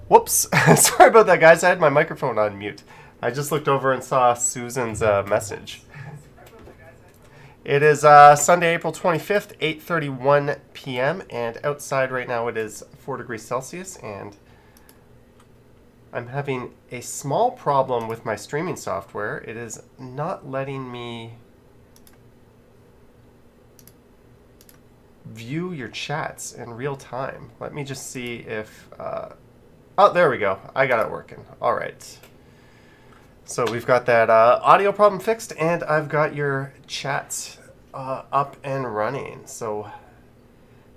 Whoops. Sorry about that, guys. I had my microphone on mute. I just looked over and saw Susan's message. It is Sunday, April 25th, 8:31 p.m. And outside right now it is 4 degrees Celsius. And I'm having a small problem with my streaming software. It is not letting me view your chats in real time. Let me just see if... oh, there we go. I got it working. All right. So we've got that audio problem fixed, and I've got your chats up and running. So,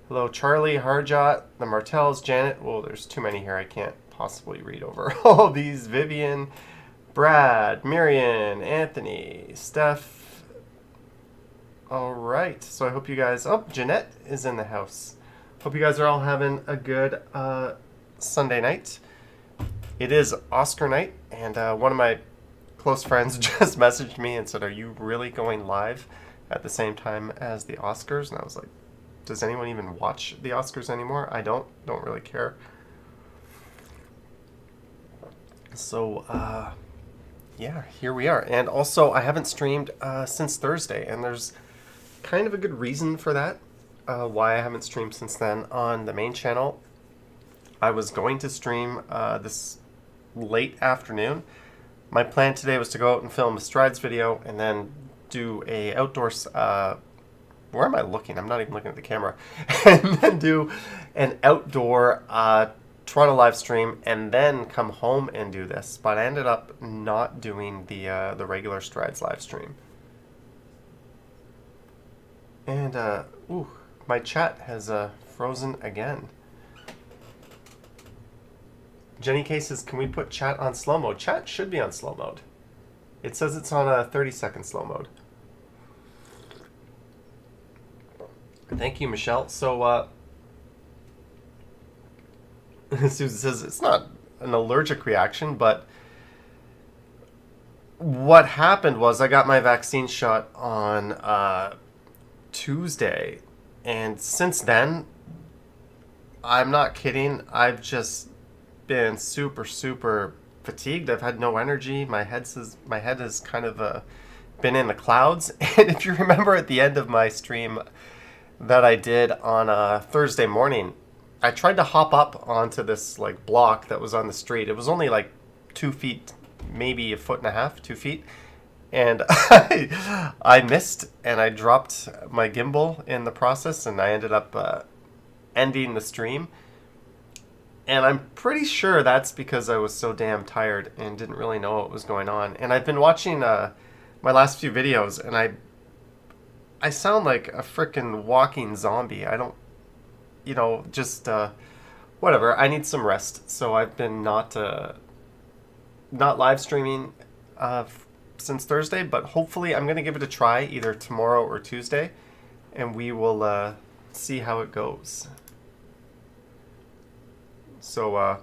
hello, Charlie, Harjot, the Martells, Janet. Well, there's too many here. I can't possibly read over all these. Vivian, Brad, Marion, Anthony, Steph. All right. So I hope you guys... Oh, Jeanette is in the house. Hope you guys are all having a good Sunday night. It is Oscar night, and one of my close friends just messaged me and said, "Are you really going live at the same time as the Oscars?" And I was like, does anyone even watch the Oscars anymore? I don't really care. So yeah, here we are. And also, I haven't streamed since Thursday, and there's kind of a good reason for that, why I haven't streamed since then on the main channel. I was going to stream this late afternoon. My plan today was to go out and film a strides video and then do a outdoors... where am I looking? I'm not even looking at the camera. And then do an outdoor Toronto live stream and then come home and do this. But I ended up not doing the regular strides live stream. And, ooh, my chat has frozen again. Jenny K says, can we put chat on slow mode? Chat should be on slow mode. It says it's on a 30-second slow mode. Thank you, Michelle. So, Susan says, it's not an allergic reaction, but what happened was I got my vaccine shot on Tuesday, and since then, I'm not kidding, I've just been super fatigued. I've had no energy. My head has kind of been in the clouds. And if you remember at the end of my stream that I did on Thursday morning, I tried to hop up onto this like block that was on the street. It was only like 2 feet, maybe a foot and a half, 2 feet. And I missed, and I dropped my gimbal in the process, and I ended up ending the stream. And I'm pretty sure that's because I was so damn tired and didn't really know what was going on. And I've been watching my last few videos, and I sound like a frickin' walking zombie. I don't, just whatever. I need some rest, so I've been not live streaming since Thursday. But hopefully, I'm gonna give it a try either tomorrow or Tuesday, and we will see how it goes. So,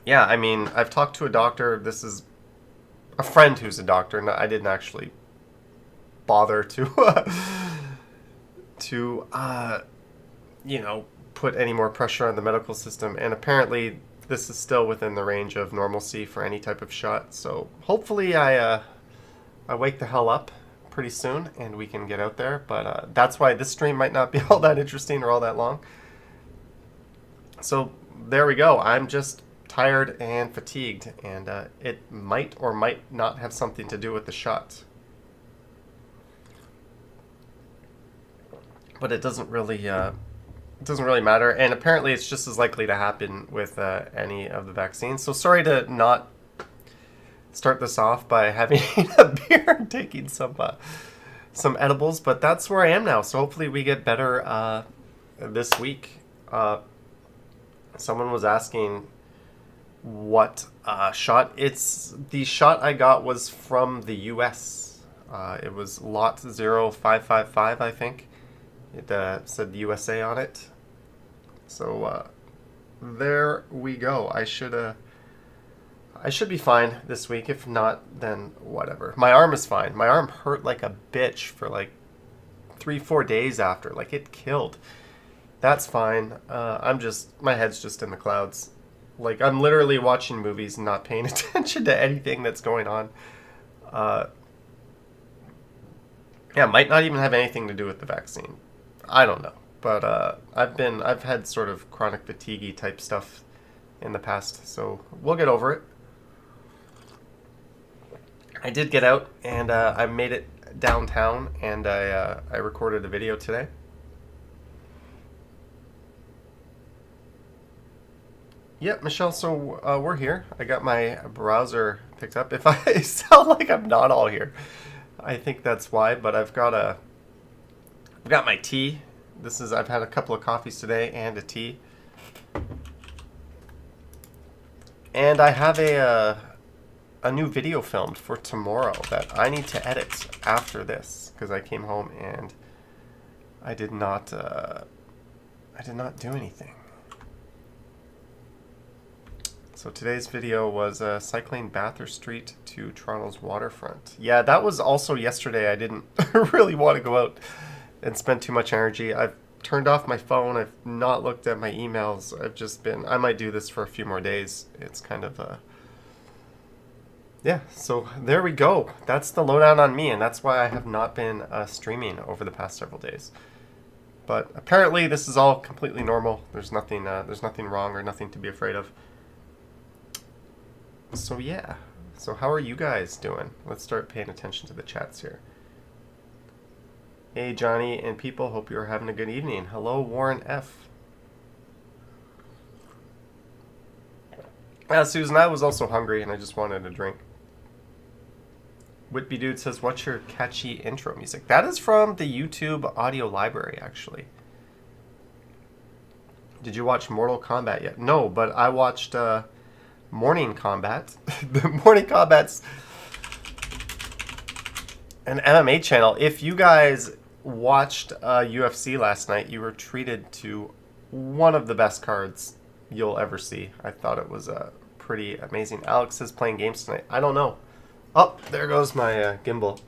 yeah, I mean, I've talked to a doctor. This is a friend who's a doctor. No, I didn't actually bother to, put any more pressure on the medical system. And apparently, this is still within the range of normalcy for any type of shot. So, hopefully, I wake the hell up pretty soon and we can get out there. But that's why this stream might not be all that interesting or all that long. So there we go. I'm just tired and fatigued, and it might or might not have something to do with the shot. But it doesn't really matter, and apparently it's just as likely to happen with any of the vaccines. So sorry to not start this off by having a beer and taking some edibles, but that's where I am now. So hopefully we get better this week. Someone was asking what shot. It's the shot I got was from the U.S. It was lot 0555, I think. It said USA on it. So there we go. I should be fine this week. If not, then whatever. My arm is fine. My arm hurt like a bitch for like 3-4 days after. Like, it killed. That's fine. My head's just in the clouds. Like, I'm literally watching movies and not paying attention to anything that's going on. Yeah, might not even have anything to do with the vaccine. I don't know. But I've had sort of chronic fatigue type stuff in the past, so we'll get over it. I did get out, and I made it downtown, and I recorded a video today. Yep, Michelle, so we're here. I got my browser picked up. If I sound like I'm not all here, I think that's why, but I've got my tea. I've had a couple of coffees today and a tea. And I have a new video filmed for tomorrow that I need to edit after this, because I came home and I did not do anything. So today's video was cycling Bathurst Street to Toronto's waterfront. Yeah, that was also yesterday. I didn't really want to go out and spend too much energy. I've turned off my phone. I've not looked at my emails. I might do this for a few more days. It's kind of yeah, so there we go. That's the lowdown on me, and that's why I have not been streaming over the past several days. But apparently this is all completely normal. There's nothing wrong or nothing to be afraid of. So yeah. So how are you guys doing? Let's start paying attention to the chats here. Hey Johnny and people, hope you're having a good evening. Hello Warren F. Susan, I was also hungry and I just wanted a drink. Whitby Dude says, what's your catchy intro music? That is from the YouTube audio library, actually. Did you watch Mortal Kombat yet? No, but I watched Morning Kombat. The Morning Kombat's an MMA channel. If you guys watched UFC last night, you were treated to one of the best cards you'll ever see. I thought it was pretty amazing. Alex is playing games tonight. I don't know. Oh, there goes my gimbal.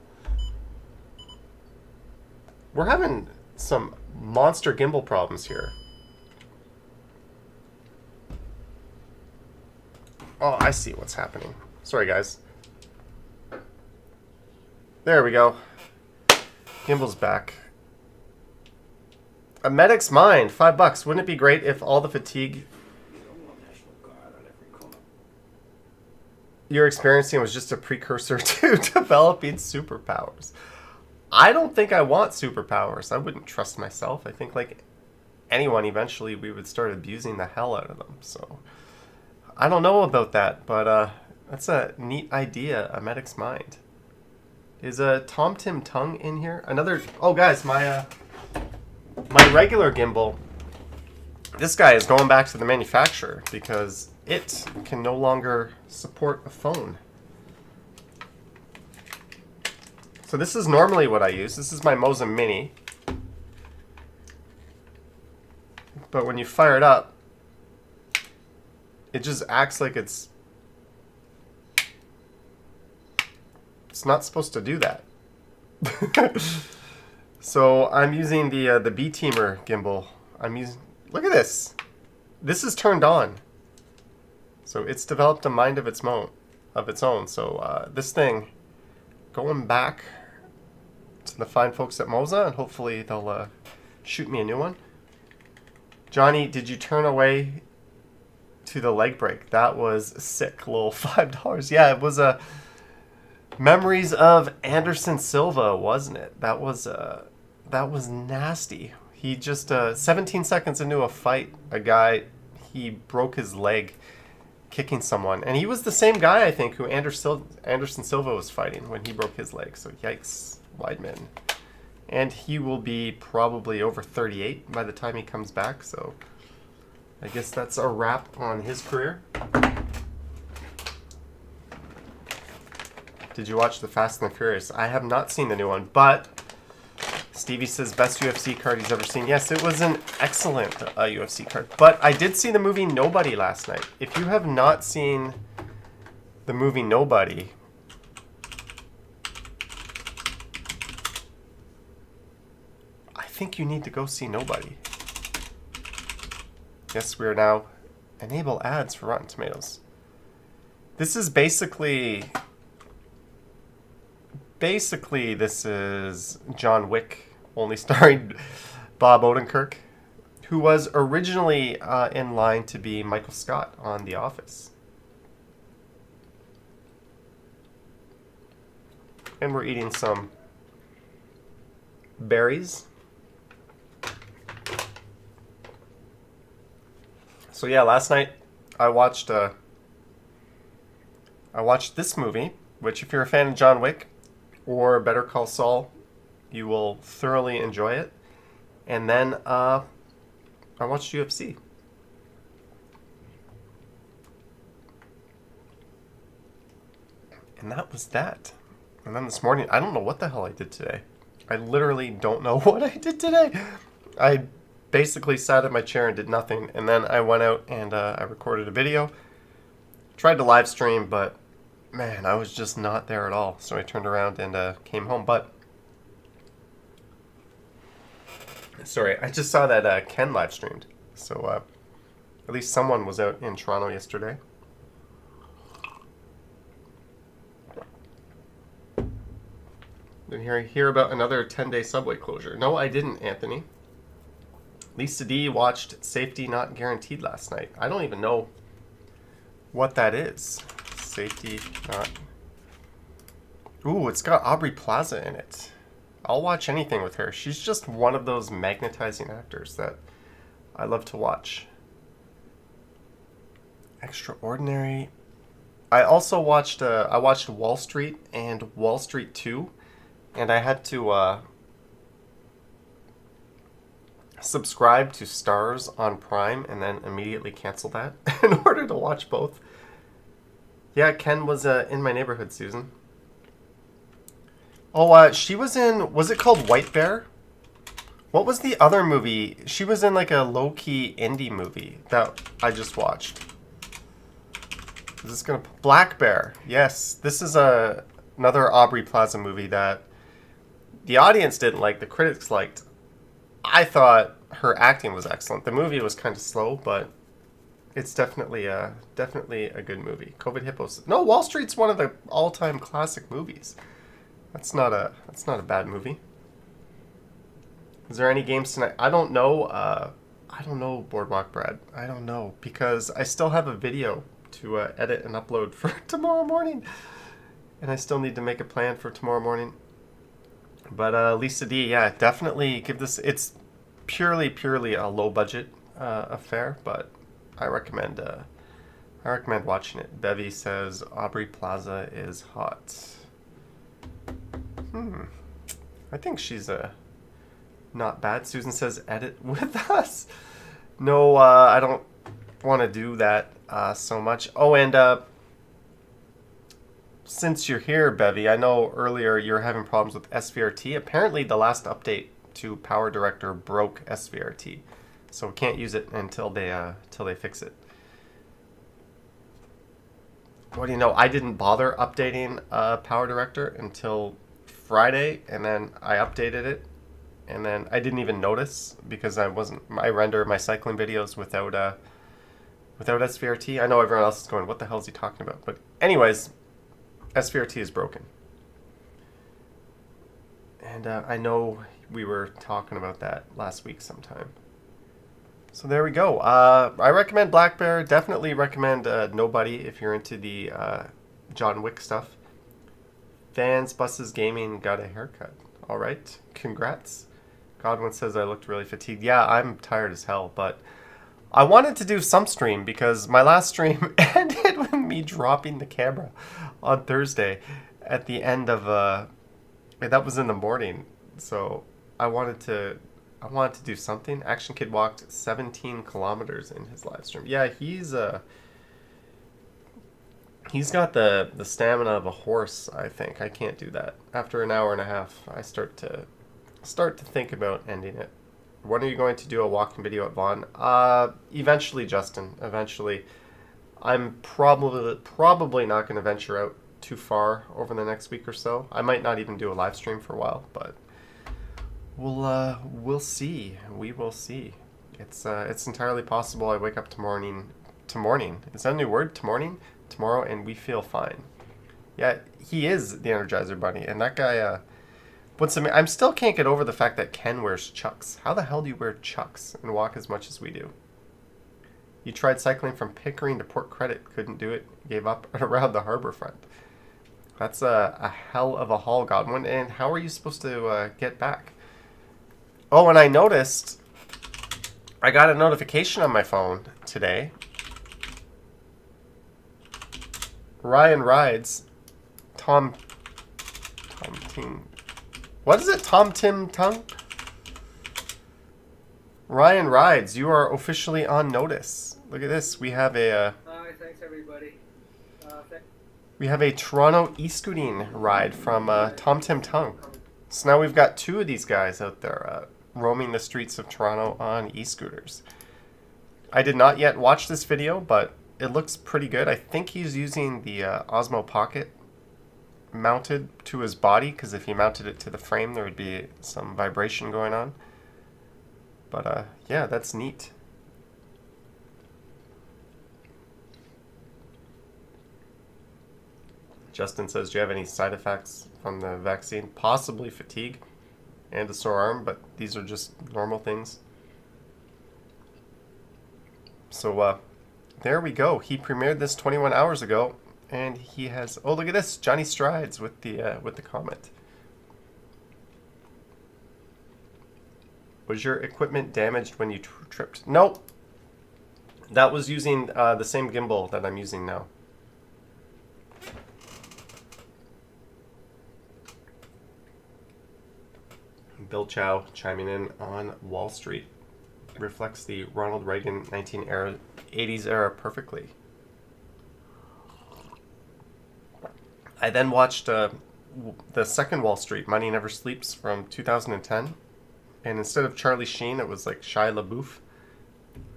We're having some monster gimbal problems here. Oh, I see what's happening. Sorry, guys. There we go. Gimbal's back. A medic's mind, $5. Wouldn't it be great if all the fatigue you're experiencing was just a precursor to developing superpowers? I don't think I want superpowers. I wouldn't trust myself. I think, like anyone, eventually we would start abusing the hell out of them. So I don't know about that, but that's a neat idea, a medic's mind. Is Tom Tim Tung in here? Oh guys, my regular gimbal, this guy is going back to the manufacturer because it can no longer support a phone. So this is normally what I use. This is my Moza Mini. But when you fire it up, it just acts like it's not supposed to do that. So I'm using the B-Teamer gimbal. Look at this. This is turned on. So it's developed a mind of its own. So this thing, going back to the fine folks at Moza, and hopefully they'll shoot me a new one. Johnny, did you turn away to the leg break? That was sick, little $5. Yeah, it was memories of Anderson Silva, wasn't it? That was nasty. He just 17 seconds into a fight, he broke his leg kicking someone, and he was the same guy, I think, who Anderson Silva was fighting when he broke his leg. So yikes, Weidman. And he will be probably over 38 by the time he comes back, so I guess that's a wrap on his career. Did you watch the Fast and the Furious? I have not seen the new one, but Stevie says best UFC card he's ever seen. Yes, it was an excellent UFC card. But I did see the movie Nobody last night. If you have not seen the movie Nobody, I think you need to go see Nobody. Yes, we are now Enable ads for Rotten Tomatoes. This is basically this is John Wick, only starring Bob Odenkirk, who was originally in line to be Michael Scott on The Office. And we're eating some berries. So yeah, last night I watched this movie, which if you're a fan of John Wick or Better Call Saul, you will thoroughly enjoy it. And then I watched UFC. And that was that. And then this morning, I don't know what the hell I did today. I literally don't know what I did today. I basically sat in my chair and did nothing. And then I went out and I recorded a video. Tried to live stream, but man, I was just not there at all. So I turned around and came home. But, sorry, I just saw that Ken live streamed. So at least someone was out in Toronto yesterday. Didn't hear about another 10-day subway closure. No, I didn't, Anthony. Lisa D watched Safety Not Guaranteed last night. I don't even know what that is. Safety Not... Ooh, it's got Aubrey Plaza in it. I'll watch anything with her. She's just one of those magnetizing actors that I love to watch. Extraordinary. I also watched Wall Street and Wall Street 2. And I had to subscribe to Stars on Prime and then immediately cancel that in order to watch both. Yeah, Ken was in my neighborhood, Susan. Oh, she was in, was it called White Bear? What was the other movie? She was in like a low-key indie movie that I just watched. Is this gonna... Black Bear. Yes, this is another Aubrey Plaza movie that the audience didn't like, the critics liked. I thought her acting was excellent. The movie was kind of slow, but it's definitely a good movie. COVID Hippos. No, Wall Street's one of the all-time classic movies. That's not a bad movie. Is there any games tonight? I don't know. I don't know, Boardwalk Brad. I don't know because I still have a video to edit and upload for tomorrow morning, and I still need to make a plan for tomorrow morning. But Lisa D, yeah, definitely give this. It's purely a low budget affair, but I recommend watching it. Bevy says Aubrey Plaza is hot. I think she's not bad. Susan says edit with us. No, I don't want to do that so much. Oh, and since you're here, Bevy, I know earlier you were having problems with SVRT. Apparently, the last update to Power Director broke SVRT, so we can't use it until they fix it. What do you know? I didn't bother updating Power Director until Friday, and then I updated it, and then I didn't even notice because I render my cycling videos without SVRT. I know everyone else is going, what the hell is he talking about? But anyways, SVRT is broken. And I know we were talking about that last week sometime. So there we go. I recommend Black Bear. Definitely recommend Nobody if you're into the John Wick stuff. Fans Buses Gaming got a haircut. All right. Congrats. Godwin says I looked really fatigued. Yeah, I'm tired as hell, but I wanted to do some stream because my last stream ended with me dropping the camera on Thursday at the end of that was in the morning. So I wanted to do something. Action Kid walked 17 kilometers in his live stream. Yeah, he's got the stamina of a horse, I think. I can't do that. After an hour and a half, I start to think about ending it. When are you going to do a walking video at Vaughan? Eventually, Justin. Eventually. I'm probably not going to venture out too far over the next week or so. I might not even do a live stream for a while, but we'll see. We will see. It's entirely possible I wake up tomorrow to morning. Is that a new word? To morning? Tomorrow, and we feel fine. Yeah, he is the Energizer Bunny, and that guy, I still can't get over the fact that Ken wears Chucks. How the hell do you wear Chucks and walk as much as we do? You tried cycling from Pickering to Port Credit, couldn't do it, gave up around the harbor front. That's a hell of a haul, Godwin, and how are you supposed to get back? Oh, and I noticed I got a notification on my phone today. Ryan rides. Tom Ting. What is it? Tom Tim Tung? Ryan rides. You are officially on notice. Look at this. We have a. Hi, thanks everybody. We have a Toronto e-scooting ride from Tom Tim Tung. So now we've got two of these guys out there roaming the streets of Toronto on e-scooters. I did not yet watch this video, but it looks pretty good. I think he's using the Osmo Pocket mounted to his body, because if he mounted it to the frame, there would be some vibration going on. But yeah, that's neat. Justin says, do you have any side effects from the vaccine? Possibly fatigue and a sore arm, but these are just normal things. So there we go. He premiered this 21 hours ago, and he has. Oh, look at this! Johnny Strides with the comment. Was your equipment damaged when you tripped? Nope. That was using the same gimbal that I'm using now. Bill Chow chiming in on Wall Street. Reflects the Ronald Reagan 1980s era perfectly. I then watched the second Wall Street, Money Never Sleeps, from 2010. And instead of Charlie Sheen, it was like Shia LaBeouf,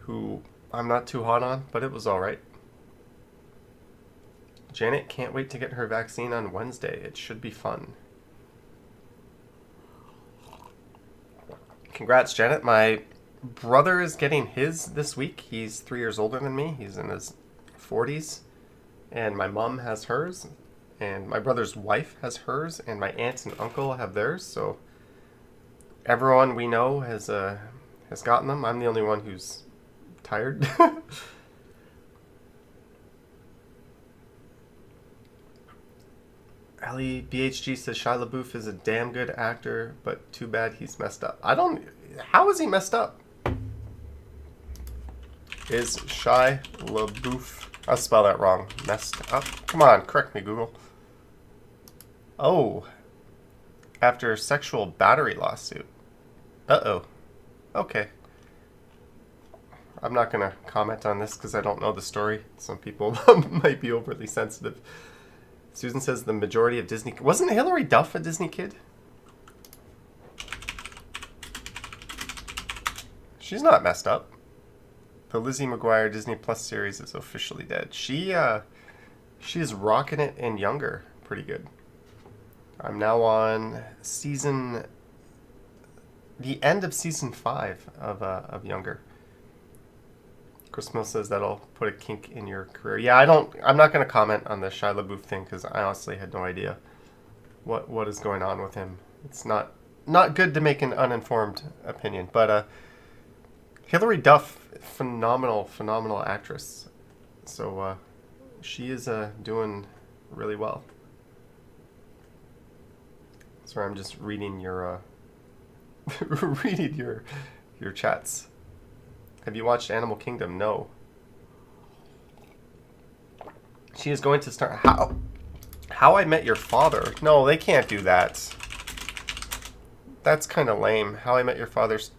who I'm not too hot on, but it was alright. Janet can't wait to get her vaccine on Wednesday. It should be fun. Congrats, Janet. My brother is getting his this week. He's 3 years older than me. He's in his 40s. And my mom has hers. And my brother's wife has hers. And my aunt and uncle have theirs. So everyone we know has gotten them. I'm the only one who's tired. Ellie BHG says Shia LaBeouf is a damn good actor, but too bad he's messed up. How is he messed up? Is Shia LaBeouf, I'll spell that wrong, messed up? Come on, correct me, Google. Oh, after sexual battery lawsuit. Uh-oh. Okay. I'm not going to comment on this because I don't know the story. Some people might be overly sensitive. Susan says the majority of Disney... Wasn't Hilary Duff a Disney kid? She's not messed up. The Lizzie McGuire Disney Plus series is officially dead. She is rocking it in Younger pretty good. I'm now on the end of season 5 of Younger. Chris Mill says that'll put a kink in your career. Yeah, I'm not going to comment on the Shia LaBeouf thing because I honestly had no idea what is going on with him. It's not good to make an uninformed opinion. But Hilary Duff, phenomenal actress. So she is doing really well. Sorry, I'm just reading your reading your chats. Have you watched Animal Kingdom? No. She is going to start... How I Met Your Father? No, they can't do that. That's kind of lame. How I Met Your Father's...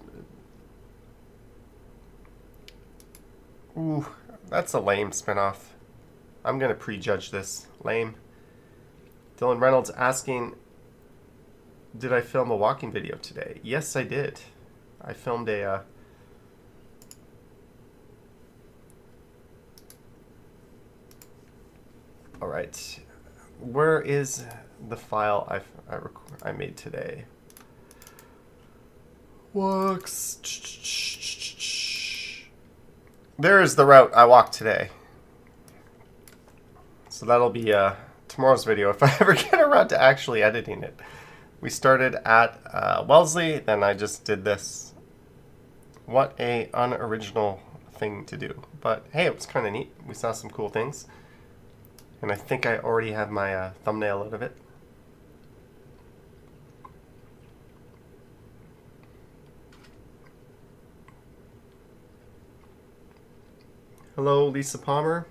Ooh, that's a lame spinoff. I'm going to prejudge this. Lame. Dylan Reynolds asking, did I film a walking video today? Yes, I did. I filmed a... All right, where is the file I made today? Walks. there is the route I walked today. So that'll be tomorrow's video if I ever get around to actually editing it. We started at Wellesley, then I just did this. What a unoriginal thing to do. But hey, it was kind of neat. We saw some cool things. And I think I already have my thumbnail out of it. Hello, Lisa Palmer.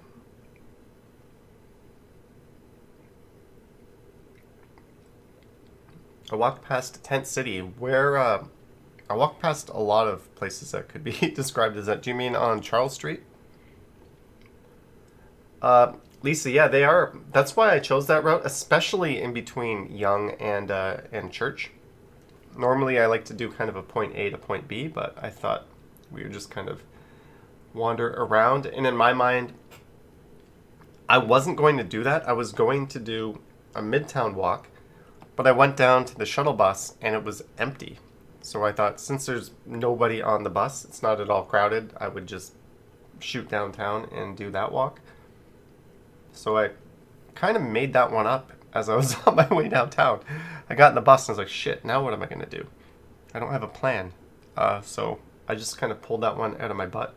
I walked past Tent City, where I walked past a lot of places that could be described as that. Do you mean on Charles Street? Lisa, yeah, they are. That's why I chose that route, especially in between Yonge and Church. Normally, I like to do kind of a point A to point B, but I thought we would just kind of wander around. And in my mind, I wasn't going to do that. I was going to do a Midtown walk, but I went down to the shuttle bus and it was empty. So I thought, since there's nobody on the bus, it's not at all crowded, I would just shoot downtown and do that walk. So I kind of made that one up as I was on my way downtown. I got in the bus and I was like, shit, now what am I going to do? I don't have a plan. So I just kind of pulled that one out of my butt.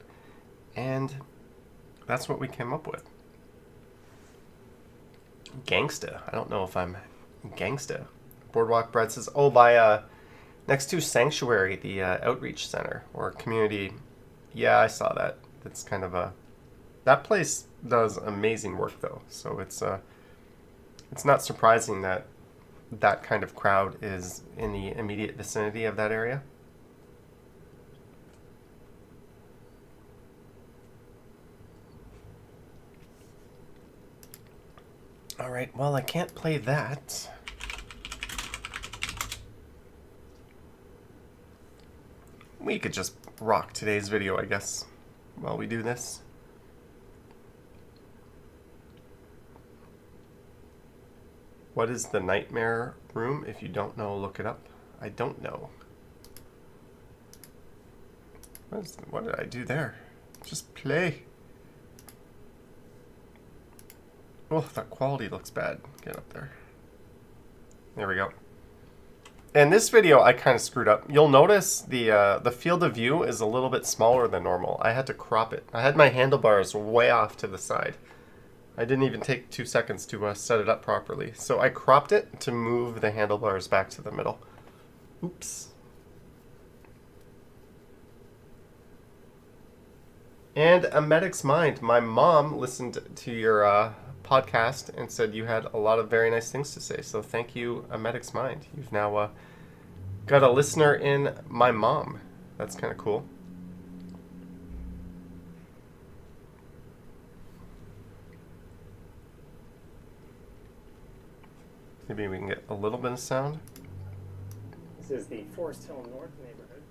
And that's what we came up with. Gangsta. I don't know if I'm gangsta. Boardwalk Bread says, oh, by next to Sanctuary, the outreach center or community. Yeah, I saw that. It's kind of a... That place does amazing work, though. So it's not surprising that that kind of crowd is in the immediate vicinity of that area. All right, well, I can't play that. We could just rock today's video, I guess, while we do this. What is the nightmare room? If you don't know, look it up. I don't know. What did I do there? Just play. Oh, that quality looks bad. Get up there. There we go. In this video, I kind of screwed up. You'll notice the field of view is a little bit smaller than normal. I had to crop it. I had my handlebars way off to the side. I didn't even take 2 seconds to set it up properly. So I cropped it to move the handlebars back to the middle. Oops. And A Medic's Mind. My mom listened to your podcast and said you had a lot of very nice things to say. So thank you, A Medic's Mind. You've now got a listener in my mom. That's kind of cool. Maybe we can get a little bit of sound. This is the Forest Hill North neighborhood.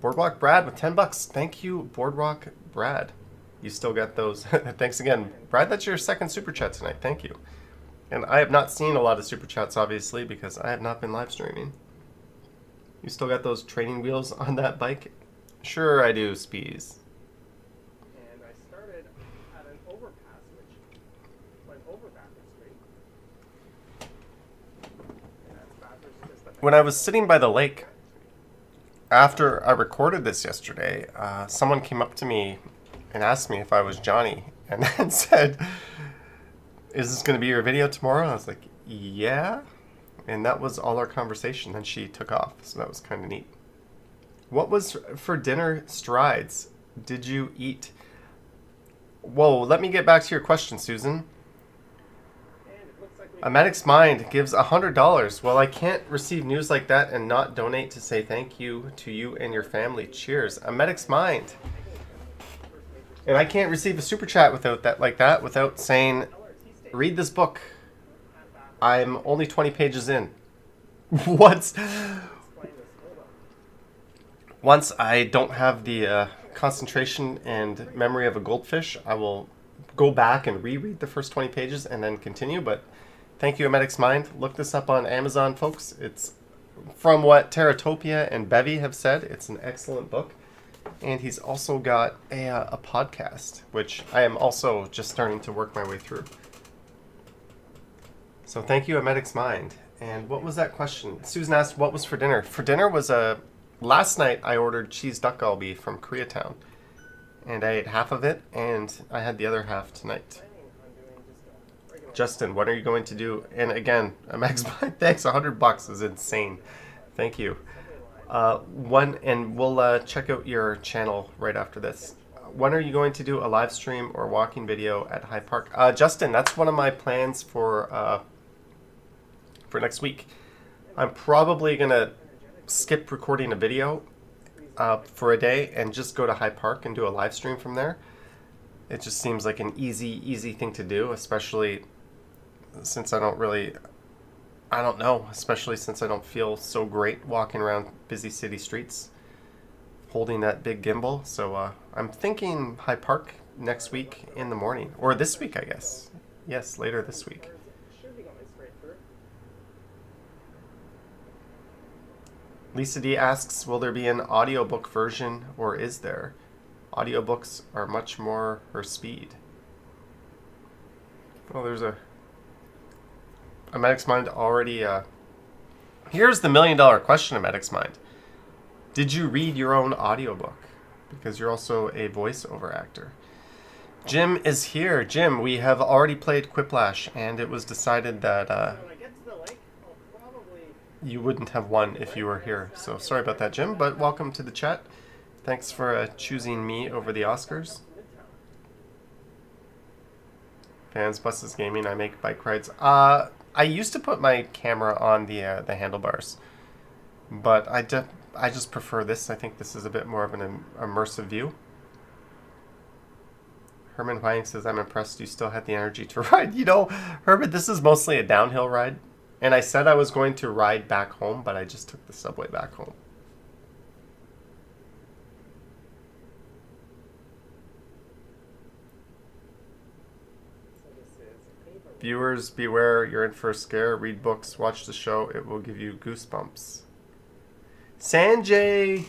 Boardwalk Brad with $10. Thank you, Boardwalk Brad. You still got those. Thanks again. Brad, that's your second super chat tonight. Thank you. And I have not seen a lot of super chats, obviously, because I have not been live streaming. You still got those training wheels on that bike? Sure I do, Spees. And I started at an overpass, which went over Bathurst Street. And that's Bathurst just When I was sitting by the lake, after I recorded this yesterday, someone came up to me and asked me if I was Johnny, and then said, is this going to be your video tomorrow? And I was like, yeah. And that was all our conversation. Then she took off, so that was kind of neat. What was for dinner, Strides? Did you eat? Whoa, let me get back to your question, Susan. A Medic's Mind gives $100. Well, I can't receive news like that and not donate to say thank you to you and your family. Cheers. A Medic's Mind. And I can't receive a super chat without that, without saying, read this book. I'm only 20 pages in. Once I don't have the concentration and memory of a goldfish, I will go back and reread the first 20 pages and then continue. But thank you, A Medic's Mind. Look this up on Amazon, folks. It's from what Teratopia and Bevy have said. It's an excellent book. And he's also got a podcast, which I am also just starting to work my way through. So thank you, A Medic's Mind. And what was that question? Susan asked, what was for dinner? For dinner was last night I ordered cheese duck galbi from Koreatown. And I ate half of it, and I had the other half tonight. Justin, what are you going to do? And again, A Medic's Mind, thanks, $100 is insane. Thank you. And we'll check out your channel right after this. When are you going to do a live stream or walking video at Hyde Park? Justin, that's one of my plans for next week. I'm probably going to skip recording a video for a day and just go to Hyde Park and do a live stream from there. It just seems like an easy thing to do, especially since especially since I don't feel so great walking around busy city streets holding that big gimbal. So I'm thinking Hyde Park next week in the morning. Or this week, I guess. Yes, later this week. Lisa D asks, will there be an audiobook version, or is there? Audiobooks are much more her speed. Well, there's a Medic's Mind already. Here's the $1 million question, A Medic's Mind. Did you read your own audiobook? Because you're also a voiceover actor. Jim is here. Jim, we have already played Quiplash, and it was decided that you wouldn't have won if you were here. So sorry about that, Jim, but welcome to the chat. Thanks for choosing me over the Oscars. Fans, buses, gaming, I make bike rides. I used to put my camera on the handlebars, but I just prefer this. I think this is a bit more of an immersive view. Herman Whiting says, I'm impressed you still had the energy to ride. You know, Herman, this is mostly a downhill ride. And I said I was going to ride back home, but I just took the subway back home. Viewers, beware, you're in for a scare. Read books, watch the show. It will give you goosebumps. Sanjay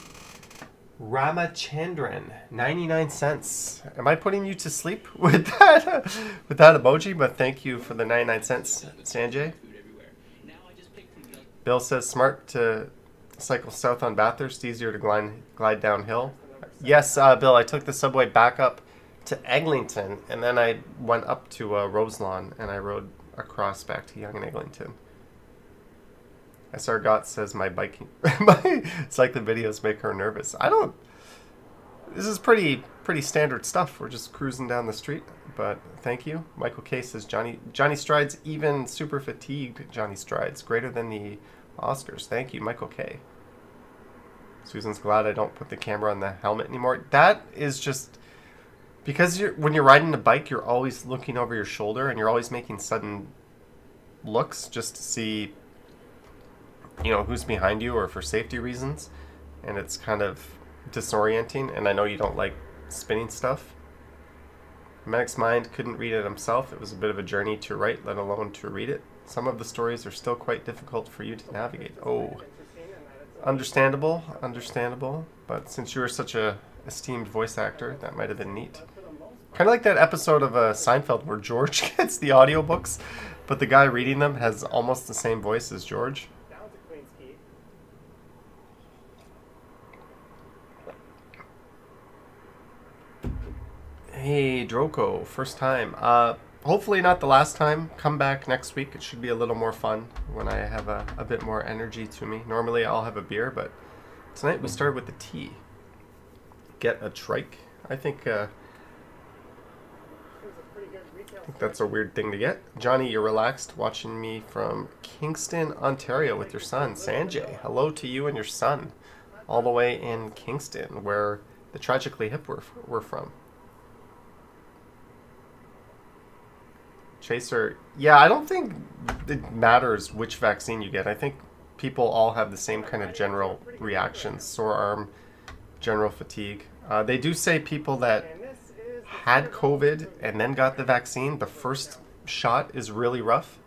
Ramachandran, 99 cents. Am I putting you to sleep with that emoji? But thank you for the 99 cents, Sanjay. Bill says, smart to cycle south on Bathurst, easier to glide downhill. Yes, Bill, I took the subway back up to Eglinton, and then I went up to Roselawn, and I rode across back to Yonge and Eglinton. SR Gott says, my biking... it's like the videos make her nervous. This is pretty standard stuff. We're just cruising down the street, but thank you. Michael K says, Johnny Strides, even super fatigued Johnny Strides, greater than the Oscars. Thank you, Michael K. Susan's glad I don't put the camera on the helmet anymore. That is just... Because when you're riding a bike, you're always looking over your shoulder, and you're always making sudden looks just to see, who's behind you, or for safety reasons. And it's kind of disorienting, and I know you don't like spinning stuff. Medic's Mind couldn't read it himself. It was a bit of a journey to write, let alone to read it. Some of the stories are still quite difficult for you to navigate. Oh, understandable. But since you were such a esteemed voice actor, that might have been neat. Kind of like that episode of Seinfeld where George gets the audiobooks, but the guy reading them has almost the same voice as George. Hey, Droko, first time. Hopefully not the last time. Come back next week. It should be a little more fun when I have a bit more energy to me. Normally I'll have a beer, but tonight we started with the tea. Get a trike. I think that's a weird thing to get. Johnny, you're relaxed watching me from Kingston, Ontario with your son, Sanjay. Hello to you and your son. All the way in Kingston, where the Tragically Hip were from. Chaser, yeah, I don't think it matters which vaccine you get. I think people all have the same kind of general reactions. Sore arm, general fatigue. They do say people that had COVID and then got the vaccine, the first shot is really rough.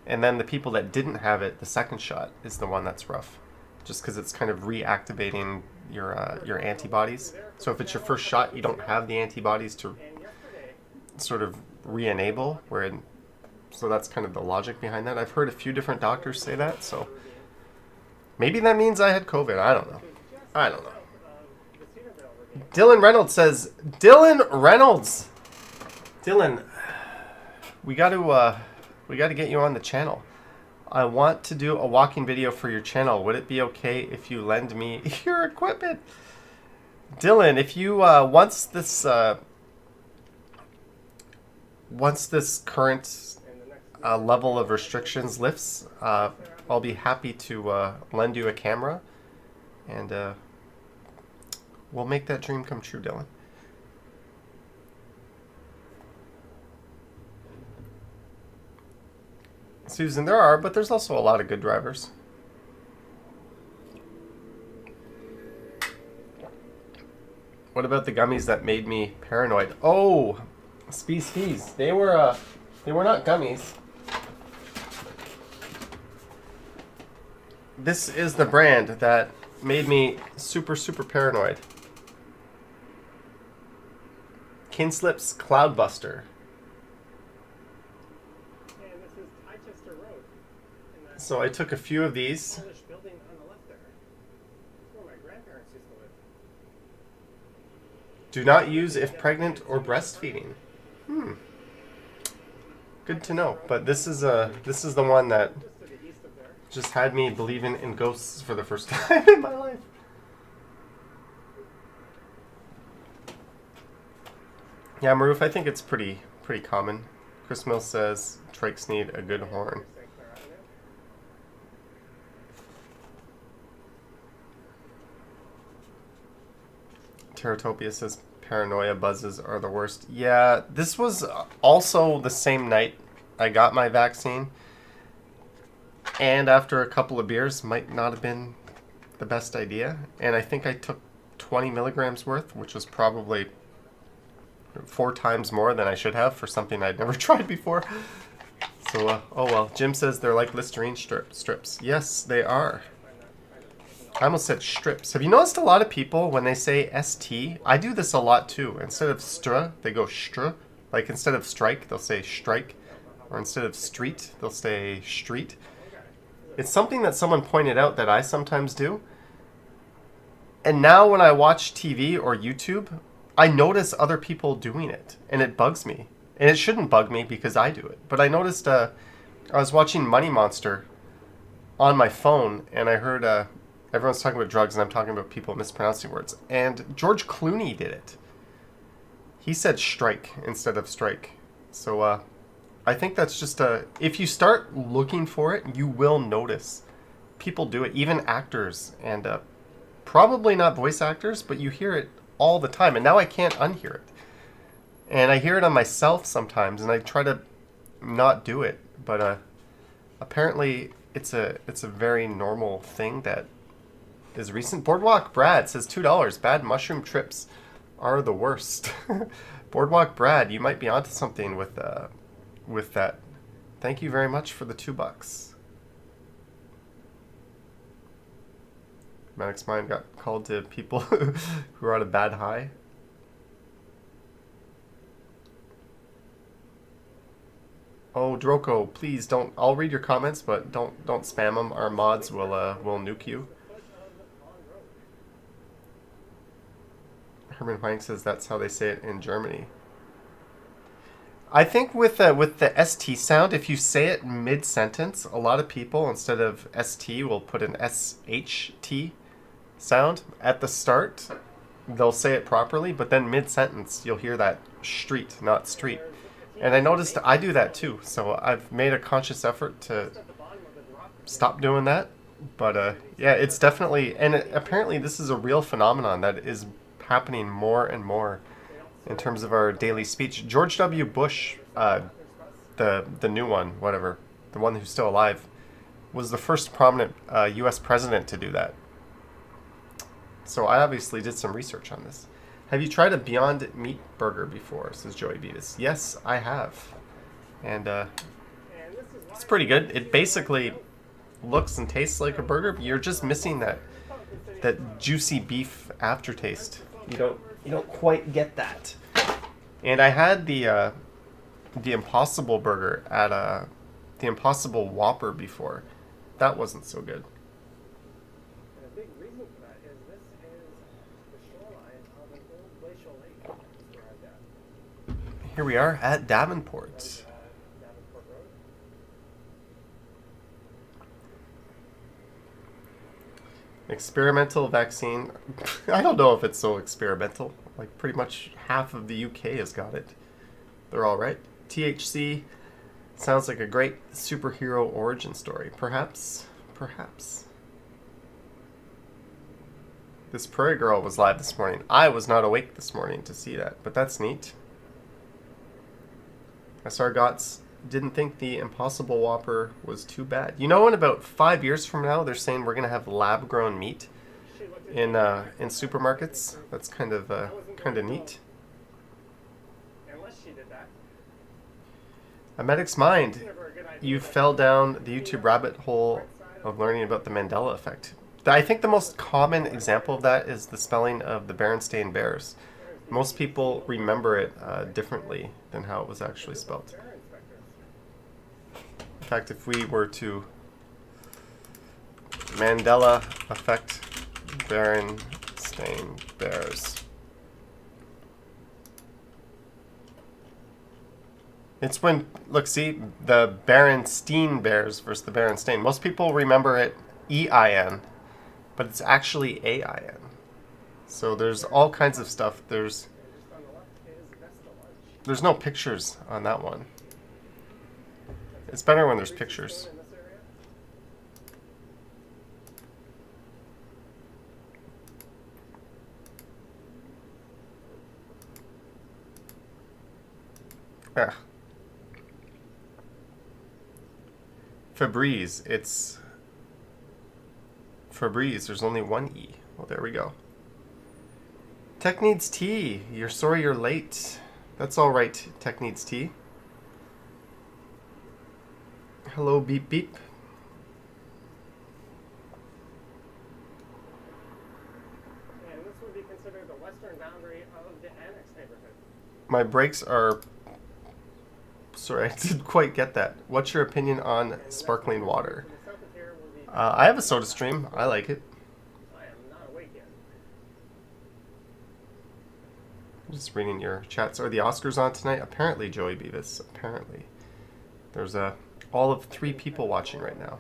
And then the people that didn't have it, the second shot is the one that's rough. Just because it's kind of reactivating your antibodies. So if it's your first shot, you don't have the antibodies to sort of re-enable. So that's kind of the logic behind that. I've heard a few different doctors say that. So maybe that means I had COVID. I don't know. Dylan Reynolds says, Dylan, we got to get you on the channel. I want to do a walking video for your channel. Would it be okay if you lend me your equipment? Dylan, if you once this current level of restrictions lifts, I'll be happy to lend you a camera, and we'll make that dream come true, Dylan. Susan, there are, but there's also a lot of good drivers. What about the gummies that made me paranoid? Oh, Spees. They were not gummies. This is the brand that made me super paranoid. Kinslip's Cloudbuster. So I took a few of these. Do not use if pregnant or breastfeeding. Good to know. But this is the one that just had me believing in ghosts for the first time in my life. Yeah, Maroof, I think it's pretty common. Chris Mills says trikes need a good horn. Teratopia says paranoia buzzes are the worst. Yeah, this was also the same night I got my vaccine. And after a couple of beers, might not have been the best idea. And I think I took 20 milligrams worth, which was probably 4 times more than I should have for something I'd never tried before. So, oh well. Jim says they're like Listerine strips. Yes, they are. I almost said strips. Have you noticed a lot of people, when they say ST, I do this a lot too. Instead of stra, they go str. Like instead of strike, they'll say strike. Or instead of street, they'll say street. It's something that someone pointed out that I sometimes do. And now when I watch TV or YouTube, I notice other people doing it. And it bugs me. And it shouldn't bug me because I do it. But I noticed, I was watching Money Monster on my phone, and I heard everyone's talking about drugs, and I'm talking about people mispronouncing words. And George Clooney did it. He said strike instead of strike. So I think that's just if you start looking for it, you will notice people do it. Even actors, and probably not voice actors, but you hear it all the time. And now I can't unhear it. And I hear it on myself sometimes, and I try to not do it. But apparently it's a very normal thing that is recent. Boardwalk Brad says $2. Bad mushroom trips are the worst. Boardwalk Brad, you might be onto something with that. Thank you very much for the $2. Maddox Mine got called to people who are on a bad high. Oh, Droko, please don't. I'll read your comments, but don't spam them. Our mods will nuke you. Herman Plank says that's how they say it in Germany. I think with the ST sound, if you say it mid-sentence, a lot of people, instead of ST, will put an SHT sound at the start. They'll say it properly, but then mid-sentence, you'll hear that street, not street. And I noticed I do that too, so I've made a conscious effort to stop doing that. But yeah, it's definitely, and apparently this is a real phenomenon that is happening more and more in terms of our daily speech. George W. Bush, the new one, whatever, the one who's still alive, was the first prominent U.S. president to do that. So I obviously did some research on this. Have you tried a Beyond Meat burger before, says Joey Beavis. Yes, I have. And it's pretty good. It basically looks and tastes like a burger, but you're just missing that that juicy beef aftertaste. You don't quite get that. And I had the Impossible Burger at the Impossible Whopper before. That wasn't so good. And a big reason for that is this is the shoreline of an old glacial lake described at. Here we are at Davenport. Davenport Road. Experimental vaccine. I don't know if it's so experimental. Like, pretty much half of the UK has got it. They're all right. THC sounds like a great superhero origin story. Perhaps. Perhaps. This Prairie Girl was live this morning. I was not awake this morning to see that, but that's neat. SR Gots didn't think the Impossible Whopper was too bad. You know, in about 5 years from now, they're saying we're gonna have lab-grown meat in supermarkets. That's kind of neat. Unless she did that. A Medic's Mind. You fell down the YouTube rabbit hole of learning about the Mandela effect. I think the most common example of that is the spelling of the Berenstain Bears. Most people remember it differently than how it was actually spelled. In fact, if we were to Mandela effect Berenstain Bears. It's when, look, see, the Berenstein Bears versus the Berenstain. Most people remember it EIN, but it's actually AIN. So there's all kinds of stuff. There's no pictures on that one. It's better when there's pictures. Yeah. Febreze. It's Febreze. There's only one E. Well, there we go. Tech needs tea. You're sorry you're late. That's all right, Tech needs tea. Hello, beep beep. And this would be considered the western boundary of the annex neighborhood. My brakes are... Sorry, I didn't quite get that. What's your opinion on sparkling water? I have a Soda Stream. I like it. I am not awake yet. Just reading your chats. Are the Oscars on tonight? Apparently, Joey Beavis. Apparently. There's all of 3 people watching right now.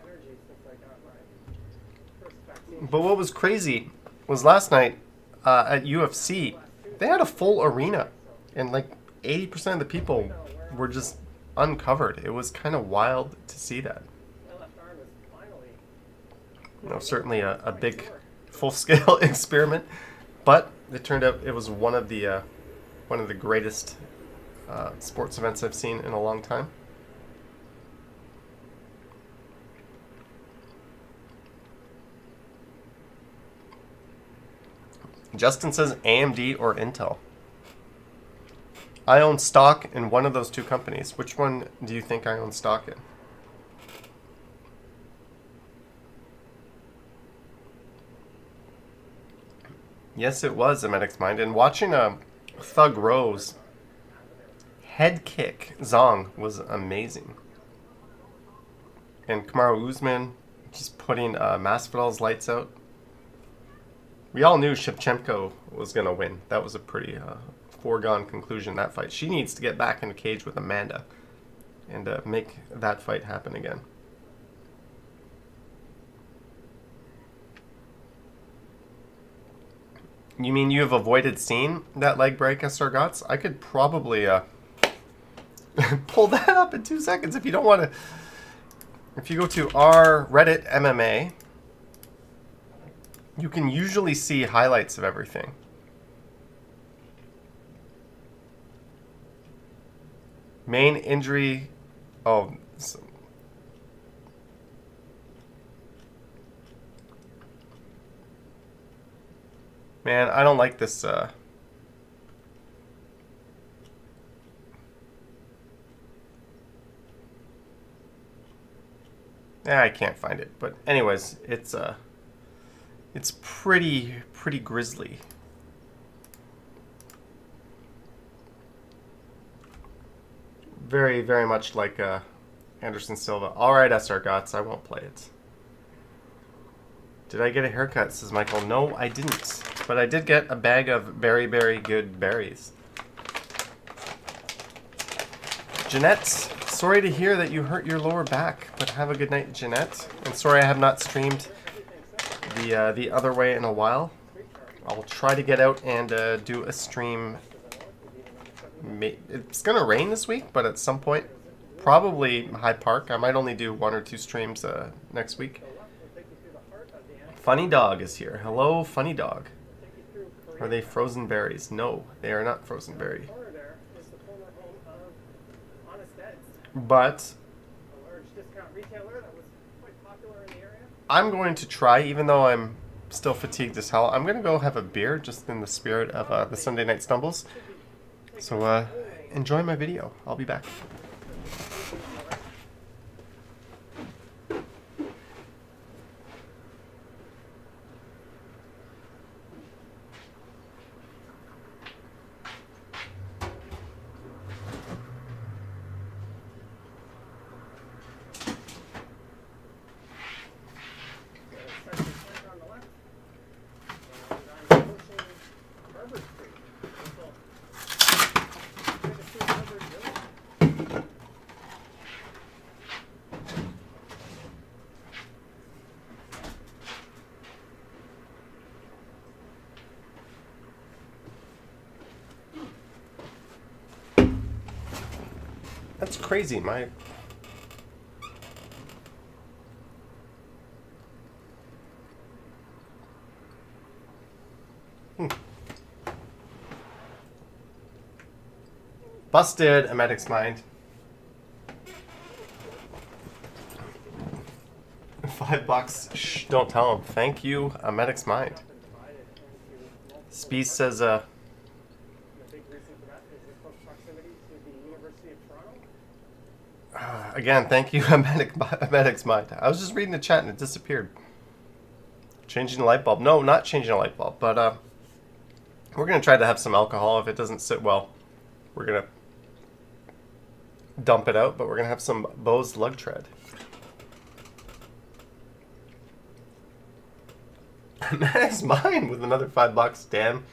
But what was crazy was last night at UFC, they had a full arena. And like 80% of the people were just uncovered. It was kind of wild to see that. You know, certainly a big full-scale experiment. But it turned out it was one of the greatest sports events I've seen in a long time. Justin says AMD or Intel. I own stock in one of those 2 companies. Which one do you think I own stock in? Yes, it was a Medic's Mind. And watching Thug Rose head kick Zong was amazing. And Kamaru Usman just putting Masvidal's lights out. We all knew Shevchenko was going to win. That was a pretty foregone conclusion, that fight. She needs to get back in the cage with Amanda and make that fight happen again. You mean you have avoided seeing that leg break, Estargots? I could probably pull that up in 2 seconds if you don't want to. If you go to our Reddit MMA, you can usually see highlights of everything. Main injury. Oh. Man, I don't like this. I can't find it. But anyways, it's It's pretty grisly. Very, very much like Anderson Silva. Alright, SR Gots, I won't play it. Did I get a haircut, says Michael. No, I didn't. But I did get a bag of very, very good berries. Jeanette, sorry to hear that you hurt your lower back, but have a good night, Jeanette. And sorry I have not streamed the other way in a while. I'll try to get out and do a stream. It's gonna rain this week, but at some point, probably Hyde Park. I might only do 1 or 2 streams next week. Funny Dog is here. Hello, Funny Dog. Are they frozen berries? No, they are not frozen berry. But I'm going to try, even though I'm still fatigued as hell, I'm going to go have a beer just in the spirit of the Sunday Night Stumbles. So enjoy my video. I'll be back. That's crazy. My busted a medic's mind. $5. Shh, don't tell him. Thank you, a medic's mind. Speed says again, thank you, a medic's mind. I was just reading the chat and it disappeared. Changing the light bulb. No, not changing a light bulb, but we're going to try to have some alcohol. If it doesn't sit well, we're going to dump it out, but we're going to have some Bose lug tread. Medic's mind with another $5. Damn,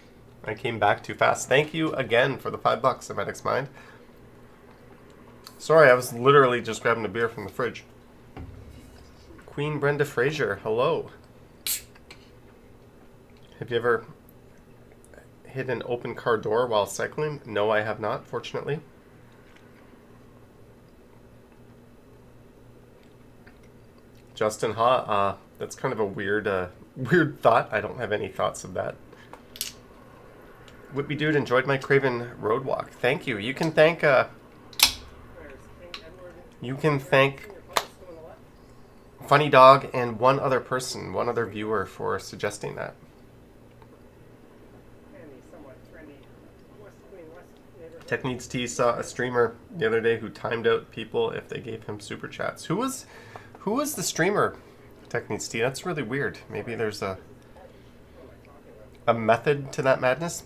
I came back too fast. Thank you again for the $5, a medic's mind. Sorry, I was literally just grabbing a beer from the fridge. Queen Brenda Fraser, hello. Have you ever hit an open car door while cycling? No, I have not, fortunately. Justin Ha, that's kind of a weird thought. I don't have any thoughts of that. Whippy Dude, enjoyed my Craven Road Walk. Thank you. You can thank Funny Dog and one other person, one other viewer for suggesting that. Tech Needs Tea saw a streamer the other day who timed out people if they gave him super chats. Who was the streamer? Tech Needs Tea. That's really weird. Maybe there's a method to that madness.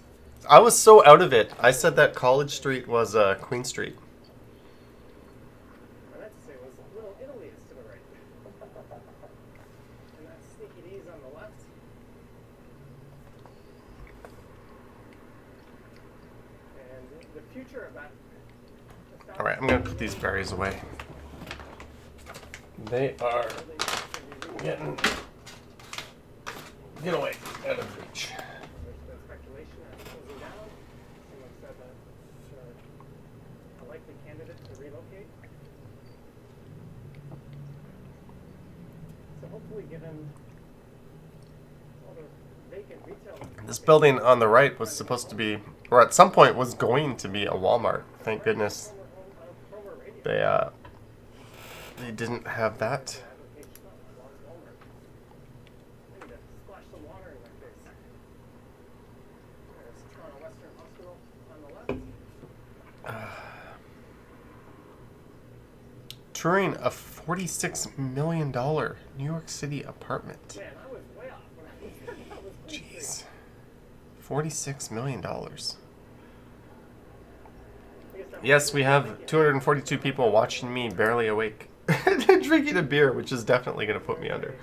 I was so out of it. I said that College Street was Queen Street. Alright, I'm going to put these berries away. They are getting... Get away, out of reach. This building on the right was supposed to be, or at some point was going to be a Walmart. Thank goodness they didn't have that. Touring a $46 million New York City apartment. $46 million. Yes, we have 242 people watching me barely awake. Drinking a beer, which is definitely going to put me under.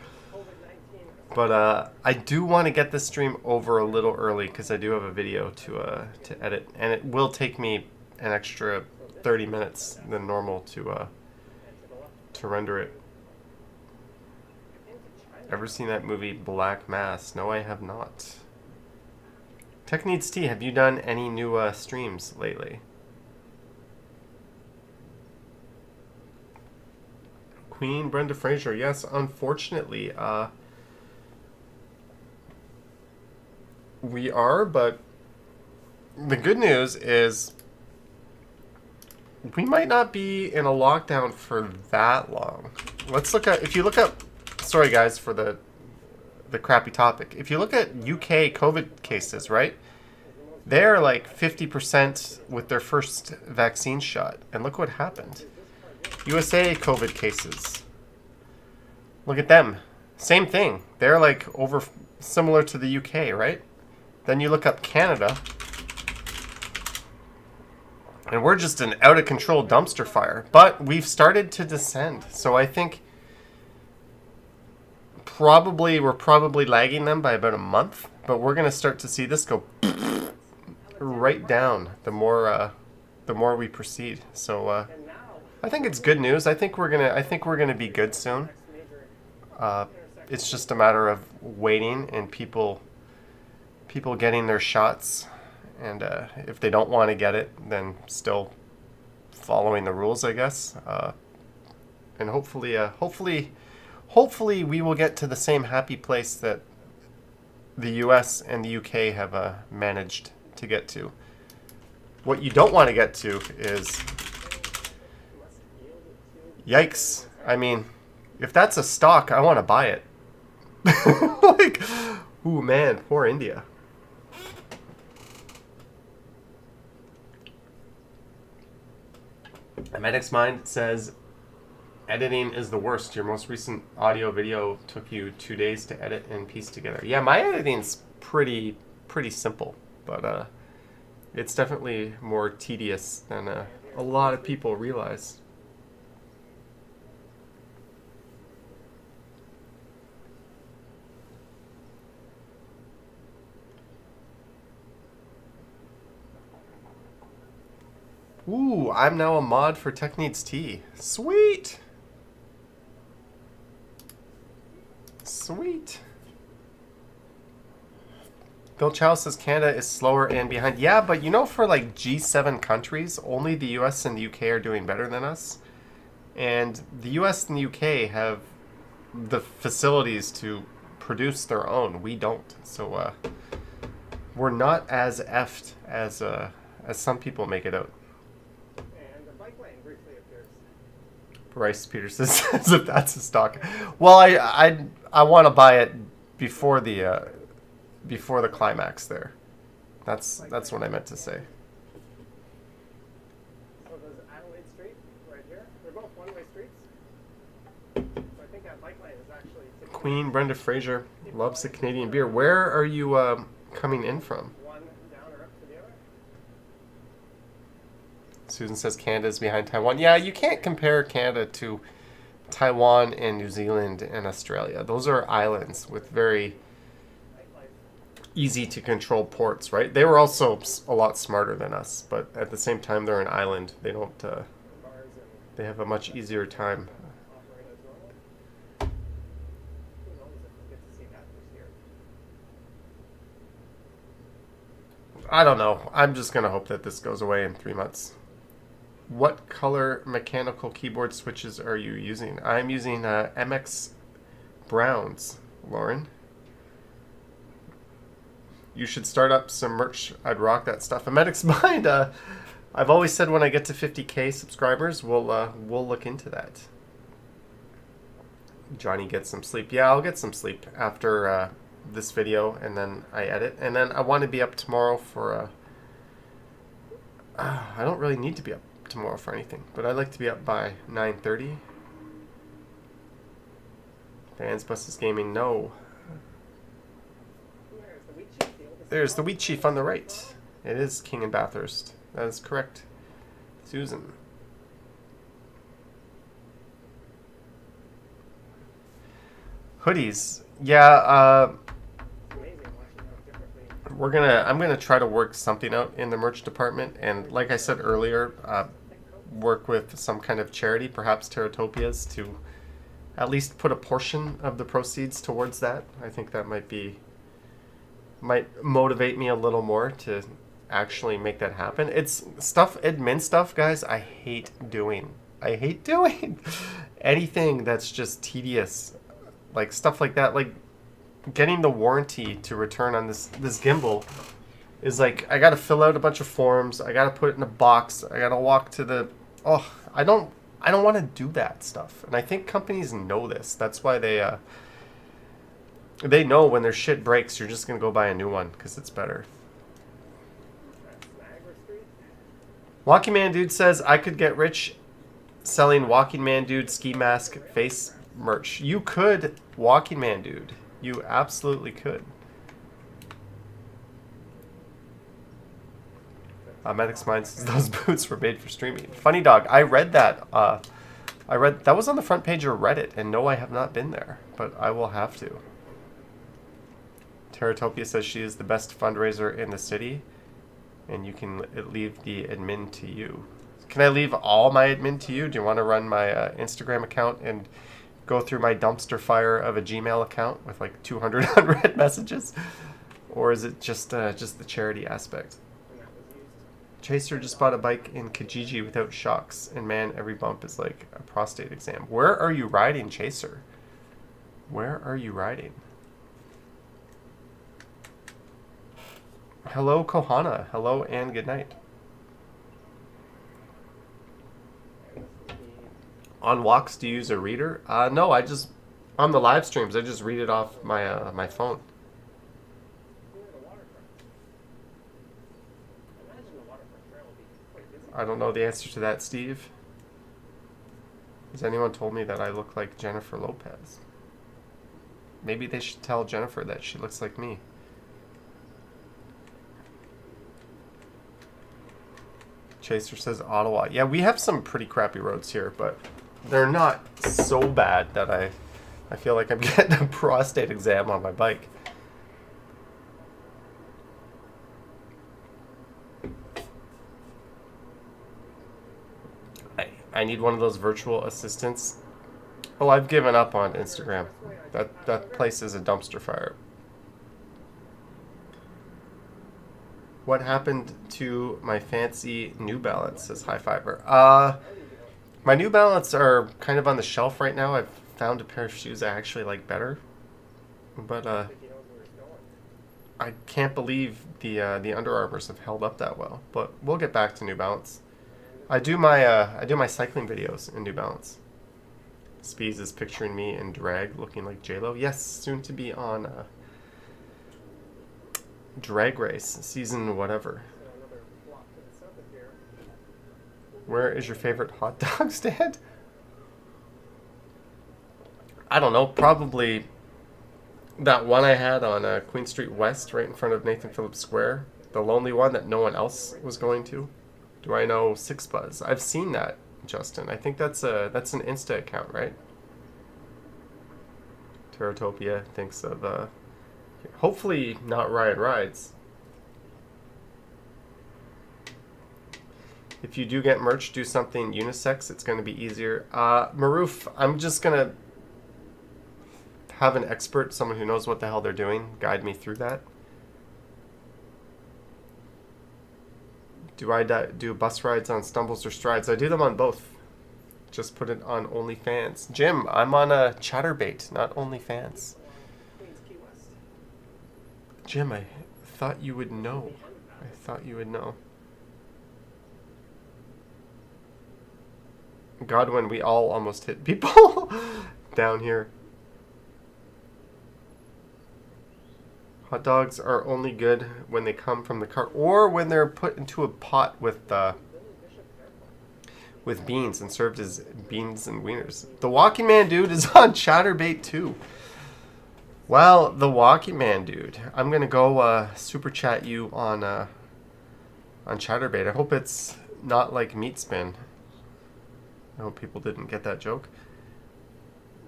But I do want to get this stream over a little early because I do have a video to edit. And it will take me an extra 30 minutes than normal to render it. Ever seen that movie Black Mass? No, I have not. Tech Needs Tea, have you done any new streams lately? Queen Brenda Fraser, yes, unfortunately, we are, but the good news is we might not be in a lockdown for that long. Let's look at, if you look up, sorry guys for the crappy topic. If you look at UK COVID cases, right? They're like 50% with their first vaccine shot. And look what happened. USA COVID cases. Look at them. Same thing. They're like over similar to the UK, right? Then you look up Canada. And we're just an out of control dumpster fire. But we've started to descend. So I think we're probably lagging them by about a month. But we're going to start to see this go right down the more we proceed. So I think it's good news. I think we're gonna be good soon. It's just a matter of waiting and people getting their shots, and if they don't want to get it, then still following the rules, I guess. And hopefully we will get to the same happy place that the US and the UK have managed to get to. What you don't want to get to is, yikes. I mean, if that's a stock, I want to buy it. Like, ooh man, poor India. A Medic's Mind says, editing is the worst. Your most recent audio video took you 2 days to edit and piece together. Yeah, my editing's pretty simple, but it's definitely more tedious than a lot of people realize. Ooh, I'm now a mod for Tech Needs Tea. Sweet! Sweet. Bill Chow says Canada is slower and behind. Yeah, but you know, for like G7 countries, only the US and the UK are doing better than us. And the US and the UK have the facilities to produce their own. We don't. So we're not as effed as some people make it out. And the bike lane briefly appears. Bryce Peterson says if that's a stock. Well, I want to buy it before the climax there. That's what I meant to say. So there's Adelaide Street right here. They're both one-way streets. So I think that bike lane is actually Queen Brenda Fraser loves the Canadian beer. Where are you coming in from? one down or up to the other. Susan says Canada's behind Taiwan. Yeah, you can't compare Canada to Taiwan and New Zealand and Australia. Those are islands with very easy to control ports, right? They were also a lot smarter than us, but at the same time, they're an island. They don't. They have a much easier time. Operate as normal. Who knows if we'll get to see that this year. I don't know. I'm just gonna hope that this goes away in 3 months. What color mechanical keyboard switches are you using? I'm using MX Browns, Lauren. You should start up some merch. I'd rock that stuff. A Medic's Mind. I've always said when I get to 50K subscribers, we'll look into that. Johnny gets some sleep. Yeah, I'll get some sleep after this video, and then I edit, and then I want to be up tomorrow for. I don't really need to be up tomorrow for anything, but I'd like to be up by 9:30. Fans Buses Gaming, no. There's the Wheat Chief on the right. It is King in Bathurst. That is correct. Susan. Hoodies. Yeah, I'm gonna try to work something out in the merch department, and like I said earlier, work with some kind of charity, perhaps Terratopia's, to at least put a portion of the proceeds towards that. I think that might motivate me a little more to actually make that happen. It's stuff, admin stuff, guys, I hate doing. Anything that's just tedious, like stuff like that, like getting the warranty to return on this gimbal is like, I gotta fill out a bunch of forms, I gotta put it in a box, I gotta walk to the, I don't want to do that stuff. And I think companies know this. That's why they know when their shit breaks, you're just gonna go buy a new one because it's better. Walking Man Dude says, I could get rich selling Walking Man Dude ski mask face merch. You could, Walking Man Dude. You absolutely could. Medix Mind says those boots were made for streaming. Funny Dog, I read that. That was on the front page of Reddit, and no, I have not been there, but I will have to. Terratopia says she is the best fundraiser in the city, and you can leave the admin to you. Can I leave all my admin to you? Do you want to run my Instagram account and go through my dumpster fire of a Gmail account with like 200 unread messages? Or is it just the charity aspect? Chaser just bought a bike in Kijiji without shocks, and man, every bump is like a prostate exam. Where are you riding, Chaser? Where are you riding? Hello, Kohana. Hello, and good night. On walks, do you use a reader? No, on the live streams, I just read it off my my phone. I don't know the answer to that, Steve. Has anyone told me that I look like Jennifer Lopez? Maybe they should tell Jennifer that she looks like me. Chaser says Ottawa. Yeah, we have some pretty crappy roads here, but they're not so bad that I feel like I'm getting a prostate exam on my bike. I need one of those virtual assistants. Oh, I've given up on Instagram. That place is a dumpster fire. What happened to my fancy New Balance, says High Fiber. My New Balance are kind of on the shelf right now. I've found a pair of shoes I actually like better. But I can't believe the Under Armours have held up that well. But we'll get back to New Balance. I do my cycling videos in New Balance. Speeds is picturing me in drag looking like J-Lo. Yes, soon to be on Drag Race season whatever. Where is your favorite hot dog stand? I don't know, probably that one I had on Queen Street West right in front of Nathan Phillips Square. The lonely one that no one else was going to. Do I know Six Buzz? I've seen that, Justin. I think that's an Insta account, right? Terratopia thinks of hopefully not Riot Rides. If you do get merch, do something unisex. It's going to be easier. Maroof, I'm just going to have an expert, someone who knows what the hell they're doing, guide me through that. Do I do bus rides on Stumbles or Strides? I do them on both. Just put it on OnlyFans. Jim, I'm on a Chatterbait, not OnlyFans. Jim, I thought you would know. I thought you would know. Godwin, we all almost hit people down here. Hot dogs are only good when they come from the cart or when they're put into a pot with beans and served as beans and wieners. The Walking Man Dude is on Chatterbait too. Well, the Walkie Man dude, I'm gonna go super chat you on Chatterbait. I hope it's not like Meat Spin. I hope people didn't get that joke.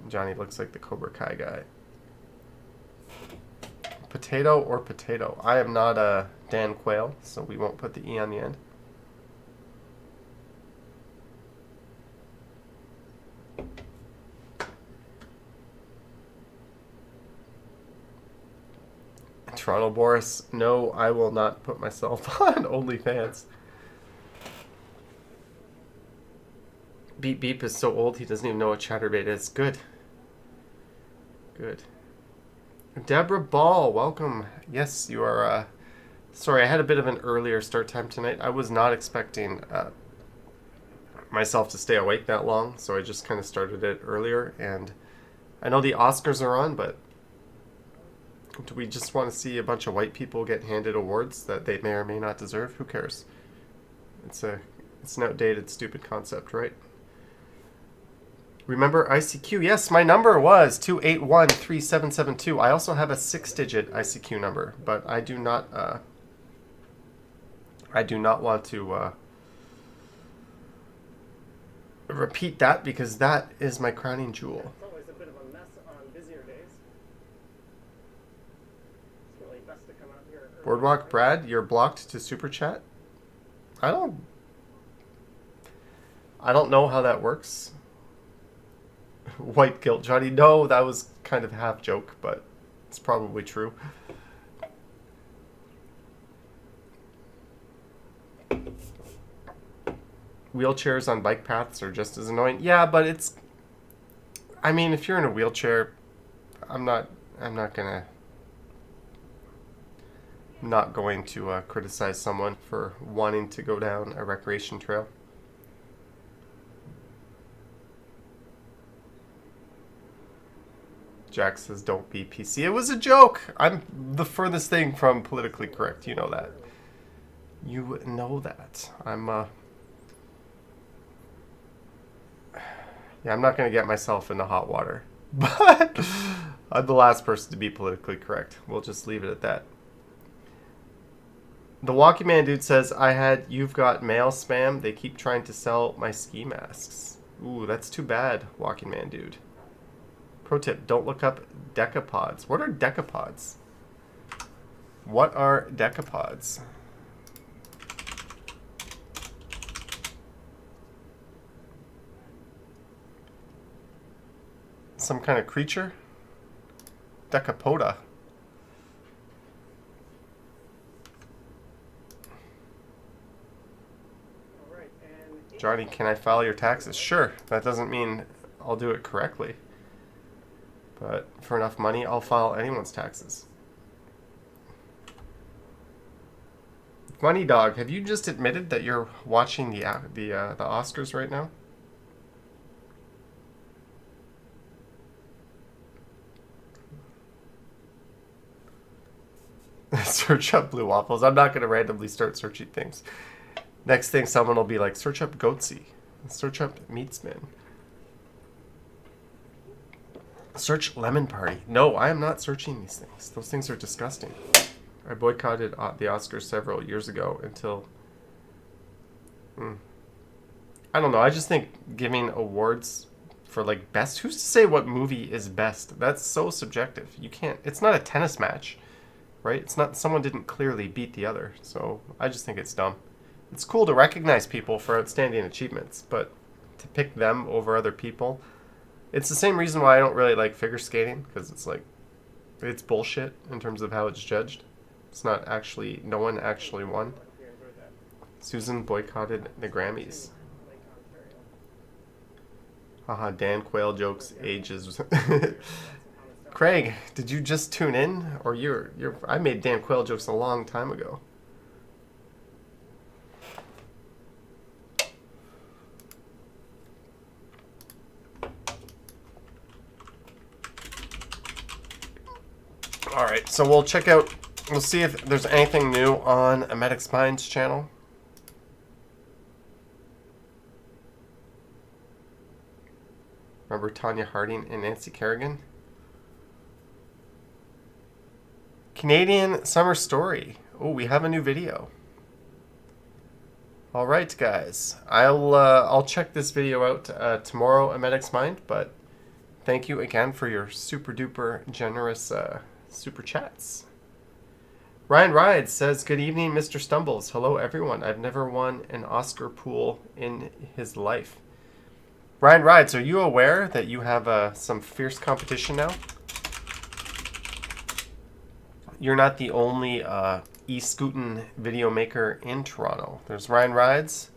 Johnny looks like the Cobra Kai guy. Potato or potato? I am not a Dan Quayle, so we won't put the E on the end. Toronto Boris, no, I will not put myself on OnlyFans. Beep Beep is so old he doesn't even know what Chatterbait is. Good. Good. Deborah Ball, welcome. Yes, you are. Sorry, I had a bit of an earlier start time tonight. I was not expecting myself to stay awake that long, so I just kind of started it earlier. And I know the Oscars are on, but do we just want to see a bunch of white people get handed awards that they may or may not deserve? Who cares? It's an outdated, stupid concept, right? Remember ICQ? Yes, my number was 2813772. I also have a 6-digit ICQ number, but I do not want to repeat that because that is my crowning jewel. It's always a bit of a mess on busier days. It's really best to come out here early. Boardwalk Brad, you're blocked to Super Chat? I don't know how that works. White guilt, Johnny. No, that was kind of half joke, but it's probably true. Wheelchairs on bike paths are just as annoying. Yeah, but it's... I mean, if you're in a wheelchair, I'm not going to criticize someone for wanting to go down a recreation trail. Jack says, don't be PC. It was a joke. I'm the furthest thing from politically correct. You know that. You know that. Yeah, I'm not going to get myself into hot water. But I'm the last person to be politically correct. We'll just leave it at that. The Walkie Man dude says, you've got mail spam. They keep trying to sell my ski masks. Ooh, that's too bad, Walkie Man dude. Pro tip, don't look up decapods. What are decapods? What are decapods? Some kind of creature? Decapoda. Johnny, can I file your taxes? Sure. That doesn't mean I'll do it correctly. But for enough money, I'll file anyone's taxes. Funny Dog, have you just admitted that you're watching the Oscars right now? Search up blue waffles. I'm not going to randomly start searching things. Next thing, someone will be like, search up Goatsy. Search up Meatsman. Search Lemon Party. No, I am not searching these things. Those things are disgusting. I boycotted the Oscars several years ago until... I don't know. I just think giving awards for, like, best... Who's to say what movie is best? That's so subjective. You can't... It's not a tennis match, right? It's not... Someone didn't clearly beat the other. So I just think it's dumb. It's cool to recognize people for outstanding achievements, but to pick them over other people... It's the same reason why I don't really like figure skating, because it's like, it's bullshit in terms of how it's judged. It's not actually, no one actually won. Susan boycotted the Grammys. Haha, Dan Quayle jokes ages. Craig, did you just tune in? Or I made Dan Quayle jokes a long time ago. Alright, so we'll see if there's anything new on Emetic Spine's channel. Remember Tanya Harding and Nancy Kerrigan? Canadian Summer Story. Oh, we have a new video. All right, guys. I'll check this video out tomorrow at Medic's Mind, but thank you again for your super duper generous super chats. Ryan Rides says, good evening, Mr. Stumbles. Hello, everyone. I've never won an Oscar pool in his life. Ryan Rides, are you aware that you have some fierce competition now? You're not the only e-scootin' video maker in Toronto. There's Ryan Rides,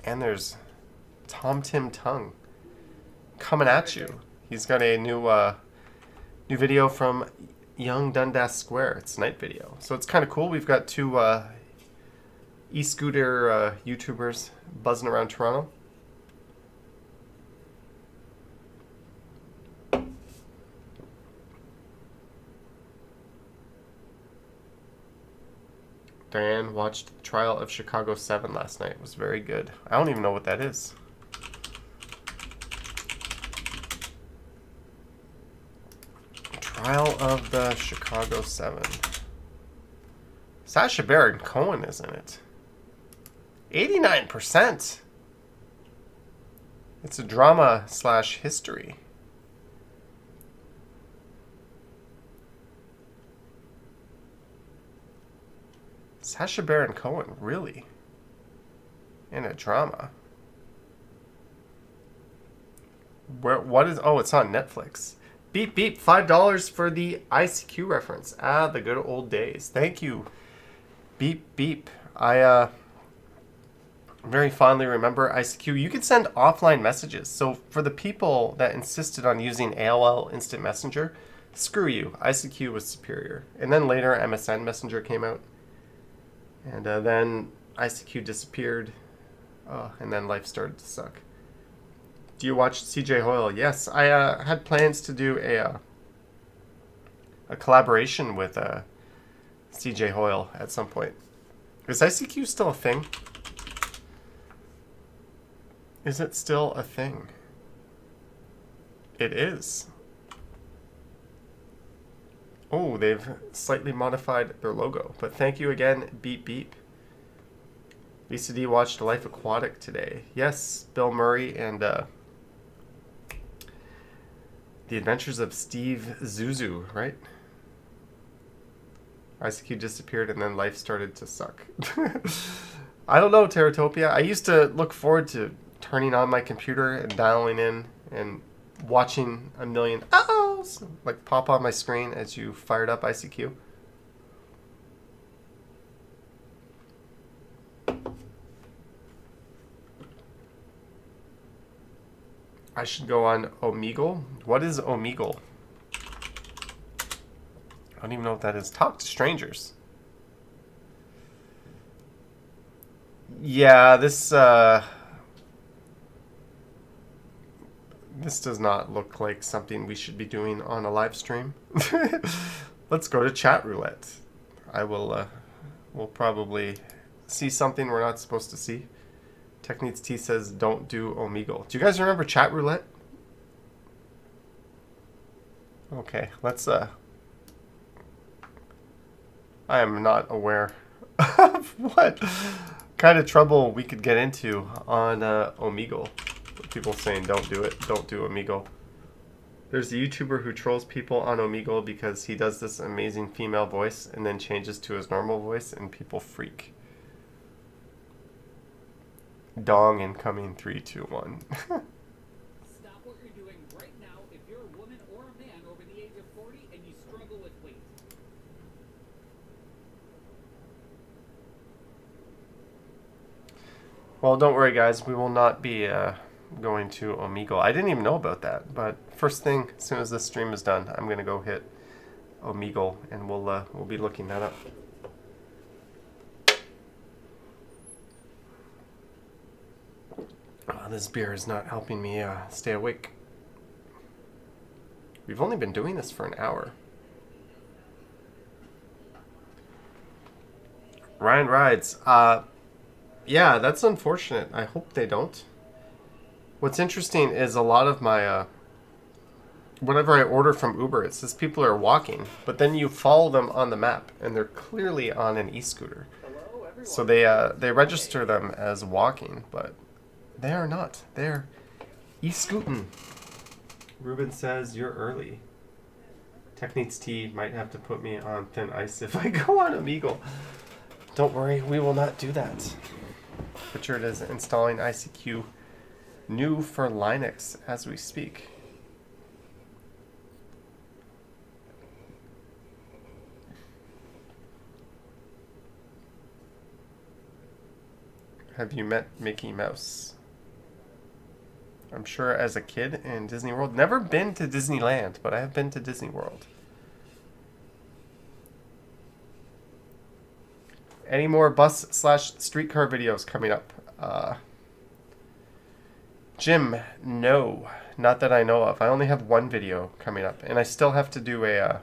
and there's Tom Tim Tongue coming at you. He's got a new video from Young Dundas Square. It's a night video, so it's kind of cool. We've got two e-scooter YouTubers buzzing around Toronto. Diane watched the Trial of Chicago 7 last night. It was very good. I don't even know what that is. Trial of the Chicago 7. Sacha Baron Cohen is in it. 89%. It's a drama / history. Sacha Baron Cohen, really? In a drama? What is... Oh, it's on Netflix. Beep, beep. $5 for the ICQ reference. Ah, the good old days. Thank you. Beep, beep. I very fondly remember ICQ. You could send offline messages. So for the people that insisted on using AOL Instant Messenger, screw you. ICQ was superior. And then later MSN Messenger came out. And then ICQ disappeared. And then life started to suck. Do you watch CJ Hoyle? Yes, I had plans to do a collaboration with CJ Hoyle at some point. Is ICQ still a thing? Is it still a thing? It is. Oh, they've slightly modified their logo. But thank you again, Beep Beep. Lisa D watched Life Aquatic today. Yes, Bill Murray and The Adventures of Steve Zuzu, right? ICQ disappeared and then life started to suck. I don't know, Terratopia. I used to look forward to turning on my computer and dialing in and watching a million uh-ohs like pop on my screen as you fired up ICQ. I should go on Omegle. What is Omegle? I don't even know what that is. Talk to strangers. Yeah, this does not look like something we should be doing on a live stream. Let's go to chat roulette. We'll probably see something we're not supposed to see. Techniques T says don't do Omegle. Do you guys remember chat roulette? Okay, let's I am not aware of what kind of trouble we could get into on Omegle. People saying don't do it, don't do Omegle. There's a YouTuber who trolls people on Omegle because he does this amazing female voice and then changes to his normal voice and people freak. Dong incoming 3, 2, 1. Stop what you're doing right now if you're a woman or a man over the age of 40 and you struggle with weight. Well, don't worry, guys. We will not be going to Omegle. I didn't even know about that, but first thing, as soon as this stream is done, I'm gonna go hit Omegle, and we'll be looking that up. This beer is not helping me stay awake. We've only been doing this for an hour. Ryan Rides. Yeah, that's unfortunate. I hope they don't. What's interesting is a lot of my whenever I order from Uber, it says people are walking, but then you follow them on the map, and they're clearly on an e-scooter. Hello, everyone. So they register them as walking, but they are not. They're e-scooting. Ruben says you're early. Techniques T might have to put me on thin ice if I go on Omegle. Don't worry, we will not do that. Richard is installing ICQ new for Linux as we speak. Have you met Mickey Mouse? I'm sure as a kid in Disney World. Never been to Disneyland, but I have been to Disney World. Any more bus/streetcar videos coming up? Jim, no. Not that I know of. I only have one video coming up, and I still have to do a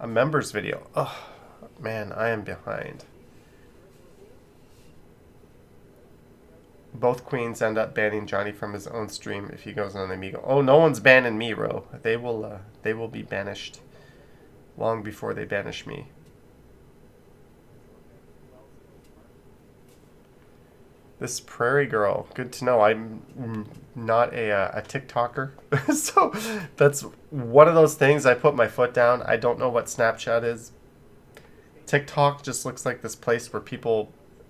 members video. Oh, man, I am behind. Both queens end up banning Johnny from his own stream if he goes on Amigo. Oh, no one's banning me, Ro. They will be banished long before they banish me. This Prairie Girl, good to know. I'm not a TikToker, so that's one of those things. I put my foot down. I don't know what Snapchat is. TikTok just looks like this place where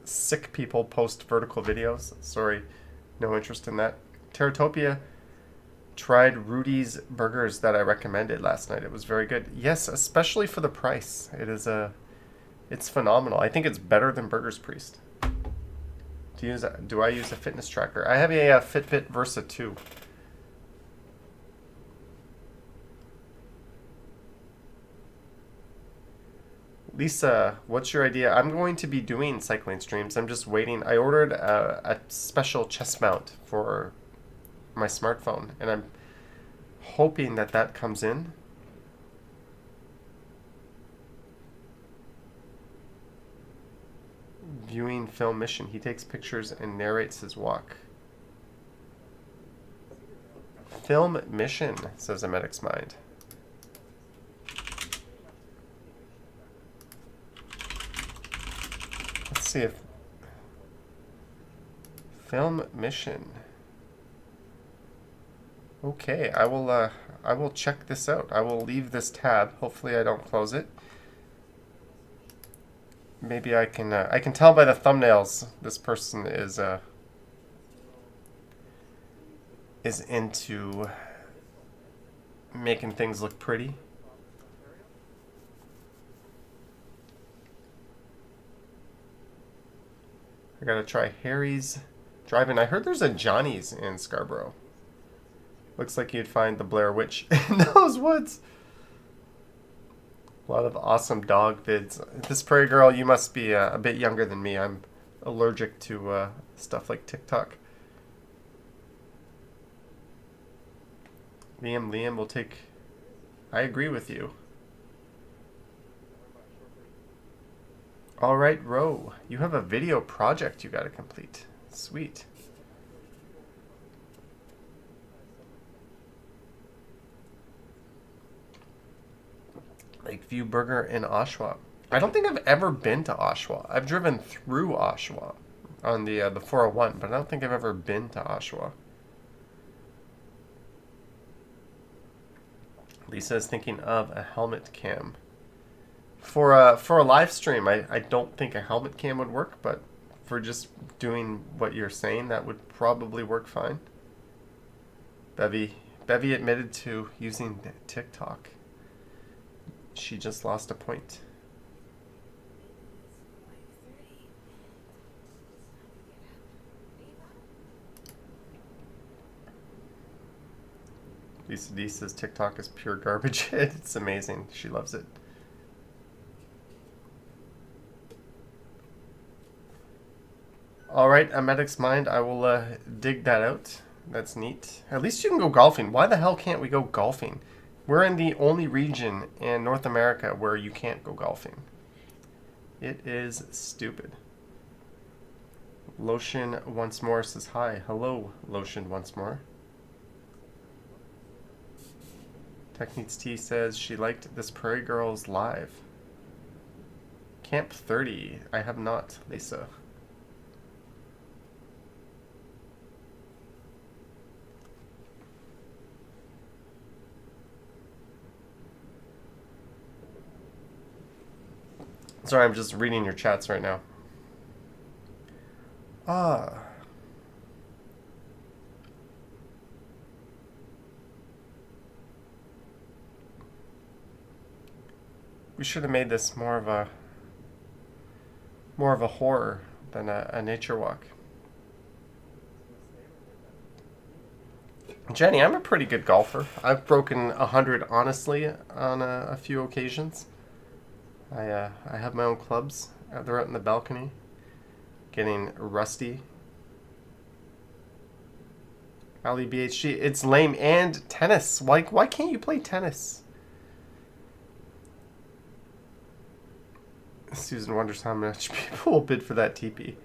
sick people post vertical videos. Sorry, no interest in that. Terratopia tried Rudy's Burgers that I recommended last night. It was very good. Yes, especially for the price. It's phenomenal. I think it's better than Burgers Priest. Do I use a fitness tracker? I have a Fitbit Versa 2. Lisa, what's your idea? I'm going to be doing cycling streams. I'm just waiting. I ordered a special chest mount for my smartphone, and I'm hoping that comes in. Viewing film mission. He takes pictures and narrates his walk. Film mission, says a medic's mind. Let's see if film mission. Okay, I will check this out. I will leave this tab. Hopefully I don't close it. Maybe I can tell by the thumbnails this person is into making things look pretty. I gotta try Harry's Drive-In. I heard there's a Johnny's in Scarborough. Looks like you'd find the Blair Witch in those woods. A lot of awesome dog vids. This Prairie Girl, you must be a bit younger than me. I'm allergic to stuff like TikTok. Liam will take... I agree with you. Alright, Ro. You have a video project you gotta complete. Sweet. Lakeview Burger in Oshawa. I don't think I've ever been to Oshawa. I've driven through Oshawa on the 401, but I don't think I've ever been to Oshawa. Lisa is thinking of a helmet cam. For a live stream, I don't think a helmet cam would work, but for just doing what you're saying, that would probably work fine. Bevy admitted to using TikTok. She just lost a point. Lisa D says TikTok is pure garbage. It's amazing. She loves it. Alright, a medic's mind. I will dig that out. That's neat. At least you can go golfing. Why the hell can't we go golfing? We're in the only region in North America where you can't go golfing. It is stupid. Lotion once more says hi. Hello, Lotion once more. Techniques T says she liked this Prairie Girls live. Camp 30. I have not, Lisa. Sorry, I'm just reading your chats right now. We should have made this more of a horror than a nature walk. Jenny, I'm a pretty good golfer. I've broken 100 honestly on a few occasions. I have my own clubs. They're out in the balcony, getting rusty. Ali BHG, it's lame. And tennis. Why can't you play tennis? Susan wonders how much people will bid for that TP.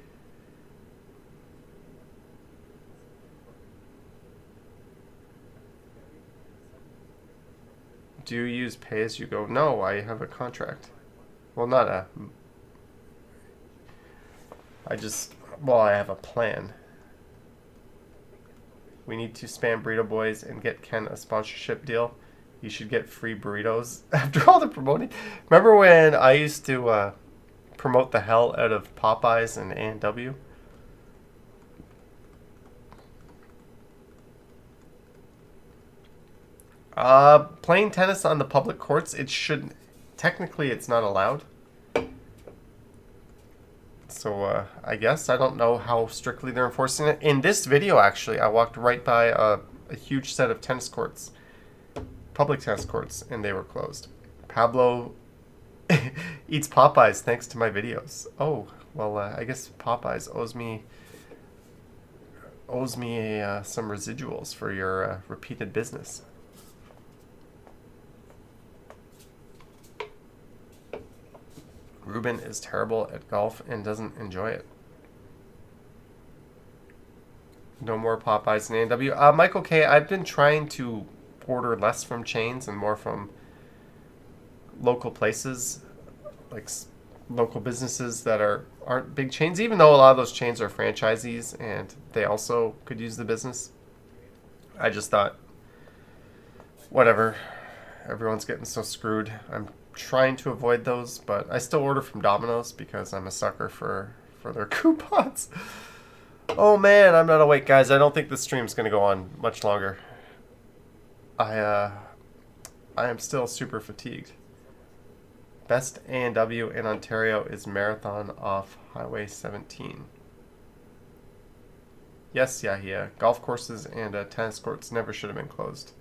Do you use pay as you go? No, I have a contract. Well, not a... I have a plan. We need to spam Burrito Boys and get Ken a sponsorship deal. You should get free burritos after all the promoting. Remember when I used to promote the hell out of Popeyes and A&W? Playing tennis on the public courts, it should... Technically, it's not allowed. So, I guess. I don't know how strictly they're enforcing it. In this video, actually, I walked right by a huge set of tennis courts. Public tennis courts, and they were closed. Pablo eats Popeyes thanks to my videos. Oh, well, I guess Popeyes owes me some residuals for your repeated business. Ruben is terrible at golf and doesn't enjoy it. No more Popeyes and A&W. Michael K, I've been trying to order less from chains and more from local places, like local businesses that aren't big chains, even though a lot of those chains are franchisees and they also could use the business. I just thought, whatever, everyone's getting so screwed. I'm trying to avoid those, but I still order from Domino's because I'm a sucker for their coupons. Oh man, I'm not awake, guys. I don't think this stream's gonna go on much longer. I am still super fatigued. Best A&W in Ontario is Marathon off Highway 17. Yes, Yahia. Golf courses and tennis courts never should have been closed.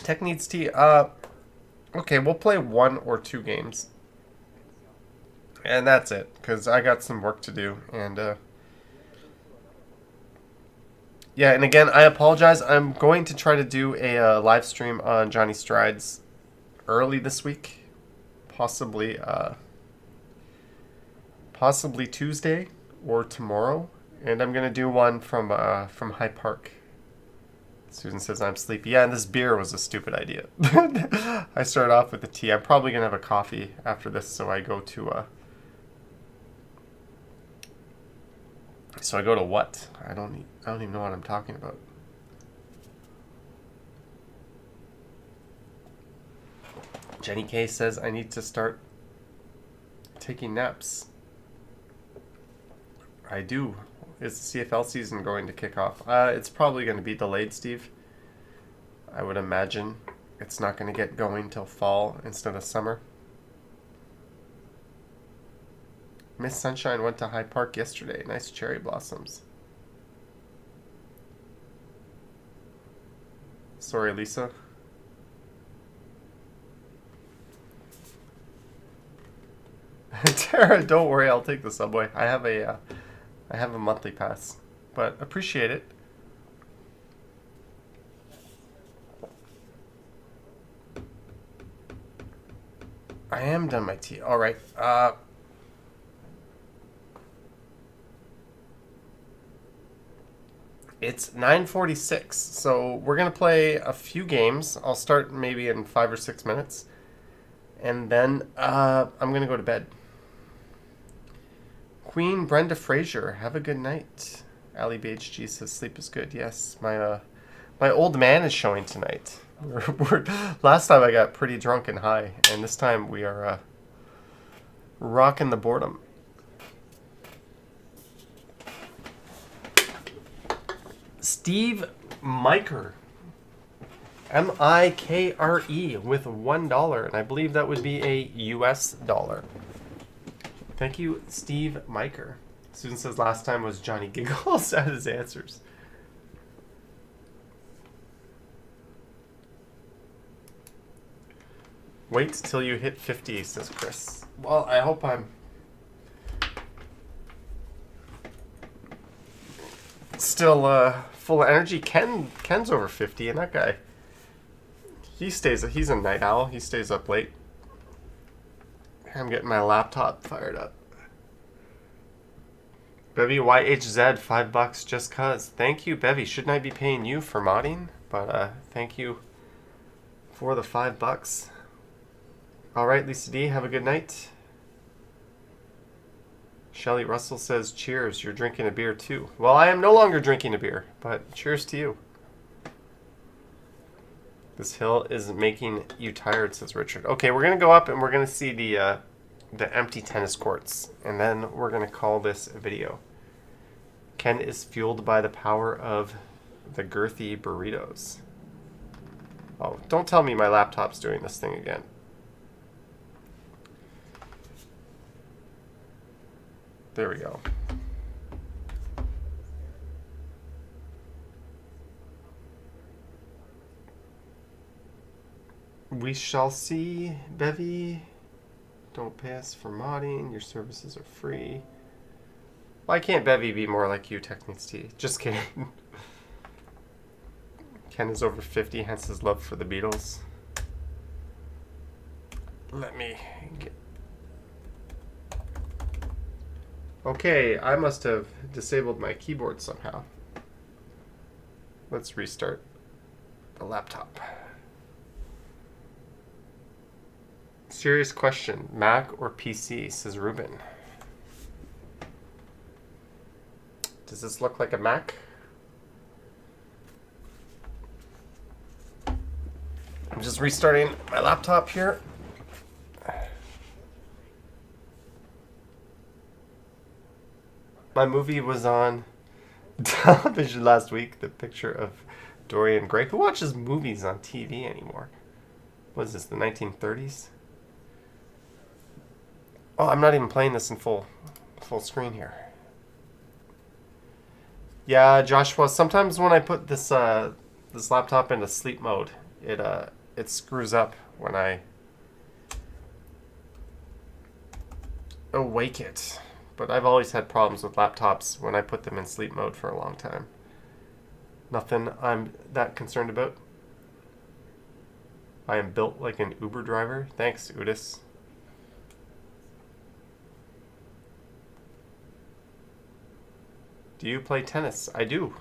Tech needs tea. Okay, we'll play 1 or 2 games. And that's it, because I got some work to do. And, yeah, and again, I apologize. I'm going to try to do a live stream on Johnny Strides early this week. Possibly Tuesday or tomorrow. And I'm going to do one from High Park. Susan says I'm sleepy. Yeah, and this beer was a stupid idea. I started off with the tea. I'm probably going to have a coffee after this, so I go to... So I go to what? I don't even know what I'm talking about. Jenny K says I need to start taking naps. I do. Is the CFL season going to kick off? It's probably going to be delayed, Steve. I would imagine it's not going to get going till fall instead of summer. Miss Sunshine went to High Park yesterday. Nice cherry blossoms. Sorry, Lisa. Tara, don't worry. I'll take the subway. I have a monthly pass, but appreciate it. I am done my tea. All right. It's 9:46, so we're gonna play a few games. I'll start maybe in 5 or 6 minutes, and then I'm gonna go to bed. Queen Brenda Fraser, have a good night. Ali BHG says sleep is good. Yes, my old man is showing tonight. Last time I got pretty drunk and high, and this time we are rocking the boredom. Steve Mikre, Mikre, with $1, and I believe that would be a US dollar. Thank you, Steve Mikre. Susan says last time was Johnny Giggles at his answers. Wait till you hit 50, says Chris. Well, I hope I'm still full of energy. Ken's over 50, and that guy, he's a night owl. He stays up late. I'm getting my laptop fired up. Bevy YHZ, $5 just cuz. Thank you, Bevy. Shouldn't I be paying you for modding? But thank you for the $5. All right, Lisa D, have a good night. Shelly Russell says, cheers, you're drinking a beer too. Well, I am no longer drinking a beer, but cheers to you. This hill is making you tired, says Richard. Okay, we're going to go up and we're going to see the empty tennis courts, and then we're going to call this a video. Ken is fueled by the power of the girthy burritos. Oh, don't tell me my laptop's doing this thing again. There we go. We shall see, Bevy. Don't pay us for modding. Your services are free. Why can't Bevy be more like you, Techniques T? Just kidding. Ken is over 50, hence his love for the Beatles. Let me get... Okay, I must have disabled my keyboard somehow. Let's restart the laptop. Serious question, Mac or PC, says Ruben. Does this look like a Mac? I'm just restarting my laptop here. My movie was on television last week, the picture of Dorian Gray. Who watches movies on TV anymore? What is this, the 1930s? Oh, I'm not even playing this in full screen here. Yeah, Joshua, sometimes when I put this this laptop into sleep mode, it screws up when I awake it. But I've always had problems with laptops when I put them in sleep mode for a long time. Nothing I'm that concerned about. I am built like an Uber driver. Thanks, Udis. Do you play tennis? I do.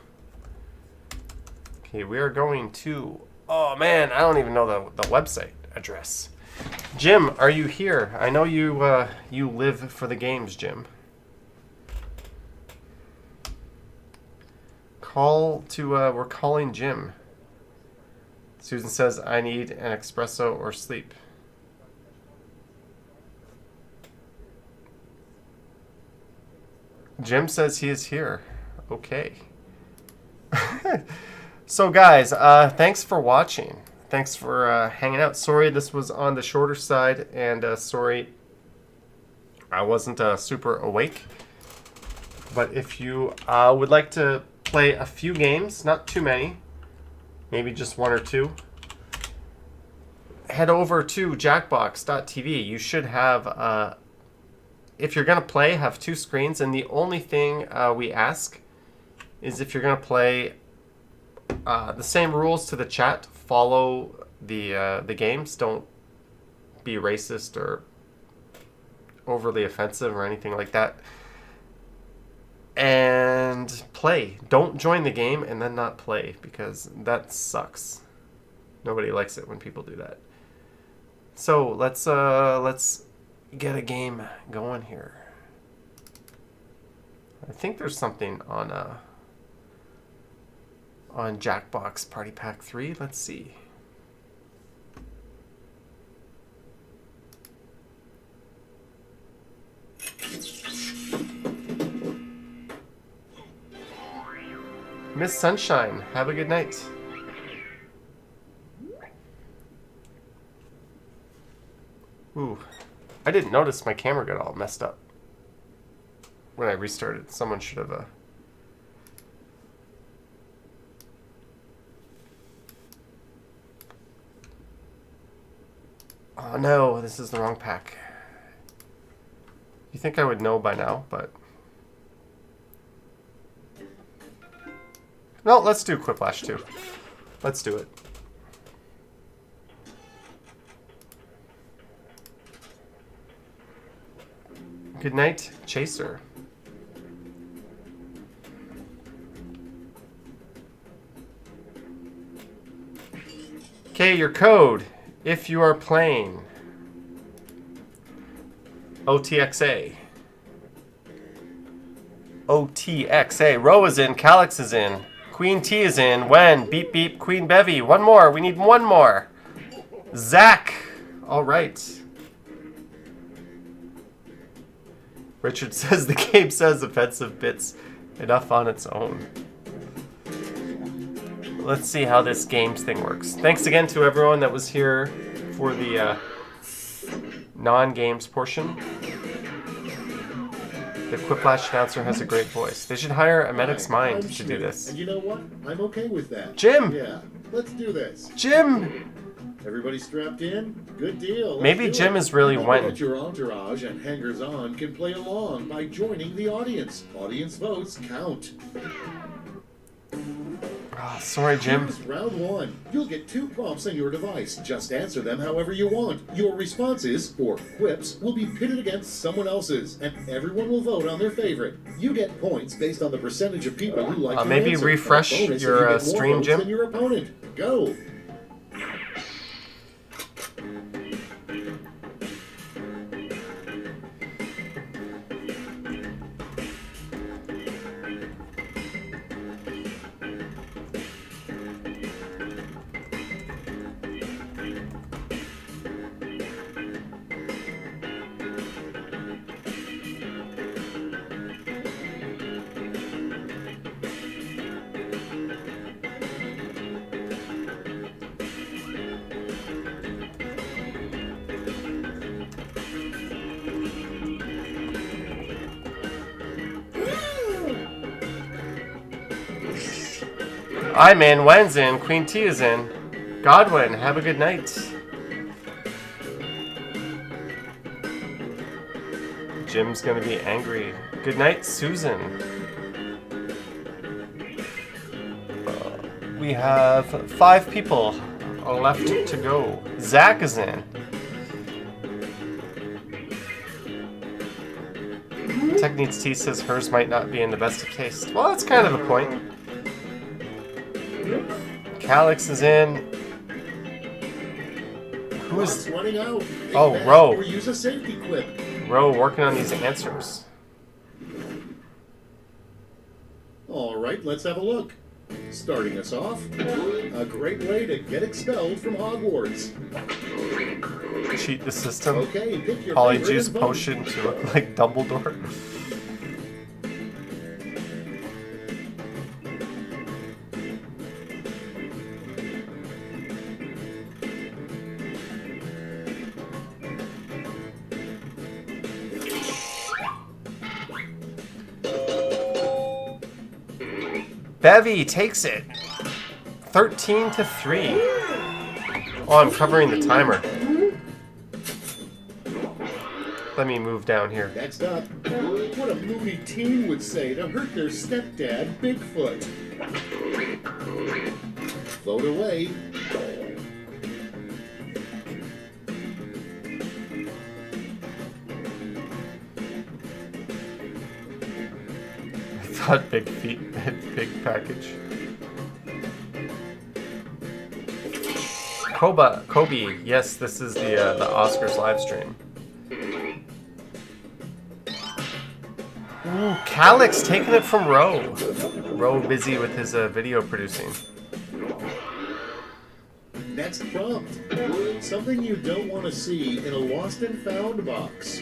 Okay, we are going to... Oh man, I don't even know the website address. Jim, are you here? I know you you live for the games, Jim. We're calling Jim. Susan says, I need an espresso or sleep. Jim says he is here. Okay. So guys, thanks for watching. Thanks for hanging out. Sorry this was on the shorter side, and sorry I wasn't super awake. But if you would like to play a few games, not too many, maybe just one or two, head over to jackbox.tv. You should have, if you're going to play, have two screens, and the only thing we ask is if you're going to play the same rules to the chat, follow the games, don't be racist or overly offensive or anything like that. And play. Don't join the game and then not play, because that sucks. Nobody likes it when people do that. So let's get a game going here. I think there's something on Jackbox Party Pack 3. Let's see. Miss Sunshine, have a good night. Ooh, I didn't notice my camera got all messed up when I restarted. Someone should have Oh no, this is the wrong pack. You think I would know by now, but no, let's do Quiplash 2. Let's do it. Good night, Chaser. Okay, your code, if you are playing OTXA. OTXA. Ro is in, Calix is in, Queen T is in, Wen, beep beep, Queen Bevy. One more, we need one more. Zach. All right. Richard says the game says offensive bits enough on its own. Let's see how this games thing works. Thanks again to everyone that was here for the non-games portion. The Quiplash announcer has a great voice. They should hire a medic's mind to do this. And you know what? I'm okay with that. Jim! Yeah, let's do this. Jim! Everybody strapped in? Good deal. Let's Maybe do Jim it. is really How Wen. about your entourage and hangers-on can play along by joining the audience. Audience votes count. Oh, sorry, Jim. Here's round one. You'll get 2 prompts on your device. Just answer them however you want. Your responses, or quips, will be pitted against someone else's, and everyone will vote on their favorite. You get points based on the percentage of people who like your maybe answer. refresh A bonus if your, you get more stream, votes Jim? than your opponent. Go. I'm in, Wen's in, Queen T is in. Godwin, have a good night. Jim's gonna be angry. Good night, Susan. We have 5 people left to go. Zach is in. Techniques T says hers might not be in the best of taste. Well, that's kind of the point. Calix is in. Who is... Clock's running out. Oh, Take Ro. Or use a safety quip. Ro working on these answers. All right, let's have a look. Starting us off, a great way to get expelled from Hogwarts. Cheat the system. Okay, pick your Polyjuice favorite and vote. potion to look like Dumbledore. Bevy takes it. 13-3. Oh, I'm covering the timer. Let me move down here. Next up, what a moody teen would say to hurt their stepdad, Bigfoot. Vote away. Got big feet and big package. Kobe, yes, this is the Oscars live stream. Ooh, Calix taking it from Ro. Ro busy with his video producing. Next prompt. Something you don't want to see in a lost and found box.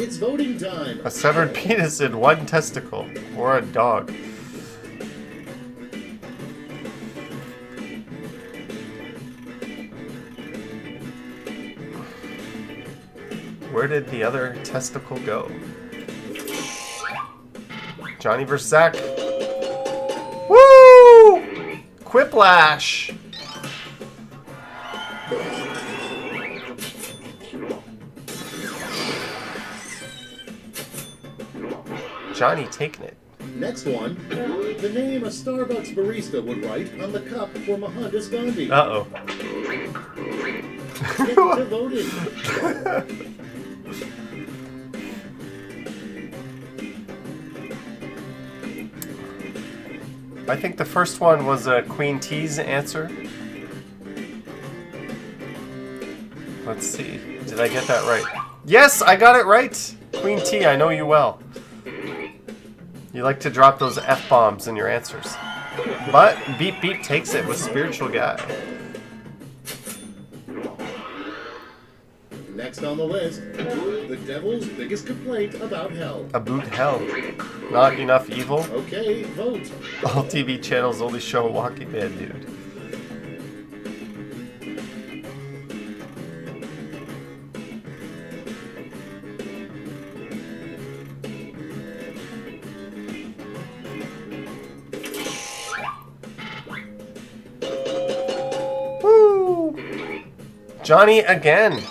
It's voting time. A severed penis in one testicle. Or a dog. Where did the other testicle go? Johnny vs. Zach. Woo! Quiplash! Johnny taking it. Next one. The name a Starbucks barista would write on the cup for Mohandas Gandhi. Uh-oh. Get to voting. I think the first one was Queen T's answer. Let's see. Did I get that right? Yes, I got it right! Queen T, I know you well. You like to drop those F-bombs in your answers. But Beep Beep takes it with Spiritual Guy. Next on the list, the devil's biggest complaint about hell. About hell. Not enough evil. Okay, vote. All TV channels only show Walking Man, dude. Woo! Johnny again.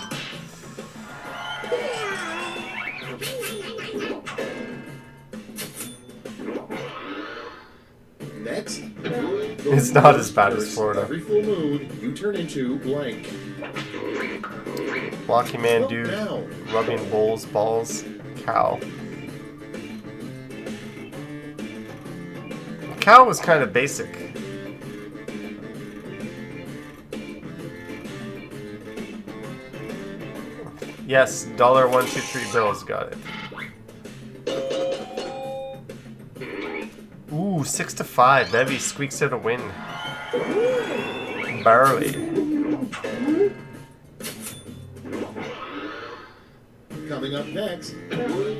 Next, It's not as bad as Florida. Every full moon, you turn into blank. Walking Man, Vote dude. now. Rubbing balls, cow. Cow was kind of basic. Yes, $1, 2, 3 bills, got it. Ooh, 6 to 5. Bevy squeaks out a win. Barely. Coming up next,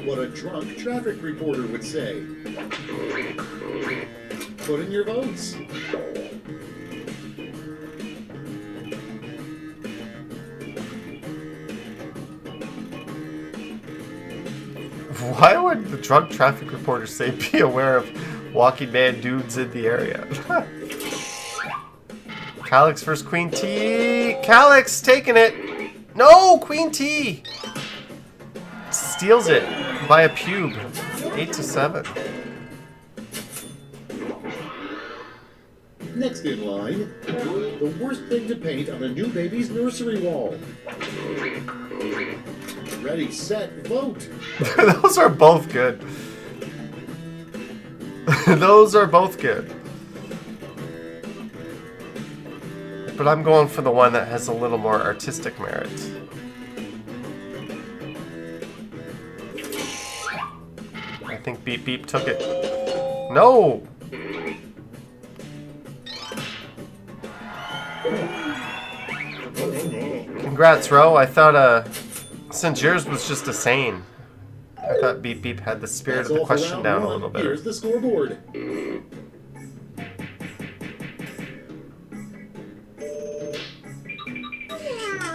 what a drunk traffic reporter would say. Put in your votes. Why would the drunk traffic reporter say be aware of Walking Man dudes in the area? Calix versus Queen T. Calix taking it. No, Queen T. Steals it by a pube. 8 to 7. Next in line, the worst thing to paint on a new baby's nursery wall. Ready, set, vote. Those are both good. Those are both good. But I'm going for the one that has a little more artistic merit. I think Beep Beep took it. No! Congrats, Ro. I thought, since yours was just a saying, I thought Beep Beep had the spirit That's of the all for question round down a one. little better. Here's the scoreboard.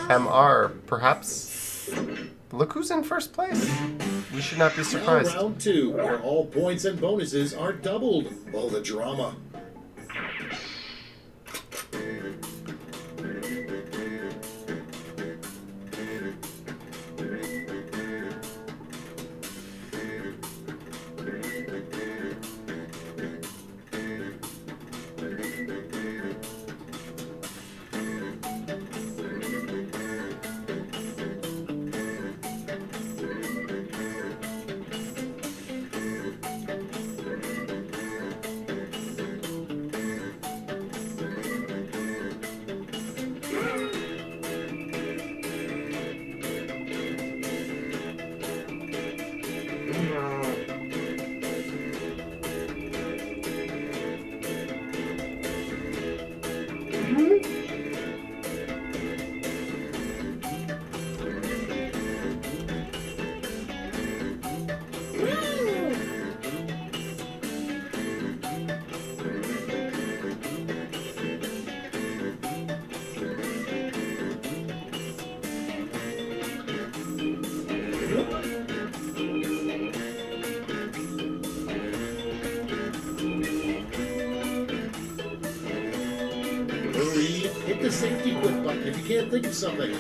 MR, perhaps? Look who's in first place. We should not be Now surprised. round two, where all points and bonuses are doubled. All the drama. can't think of something.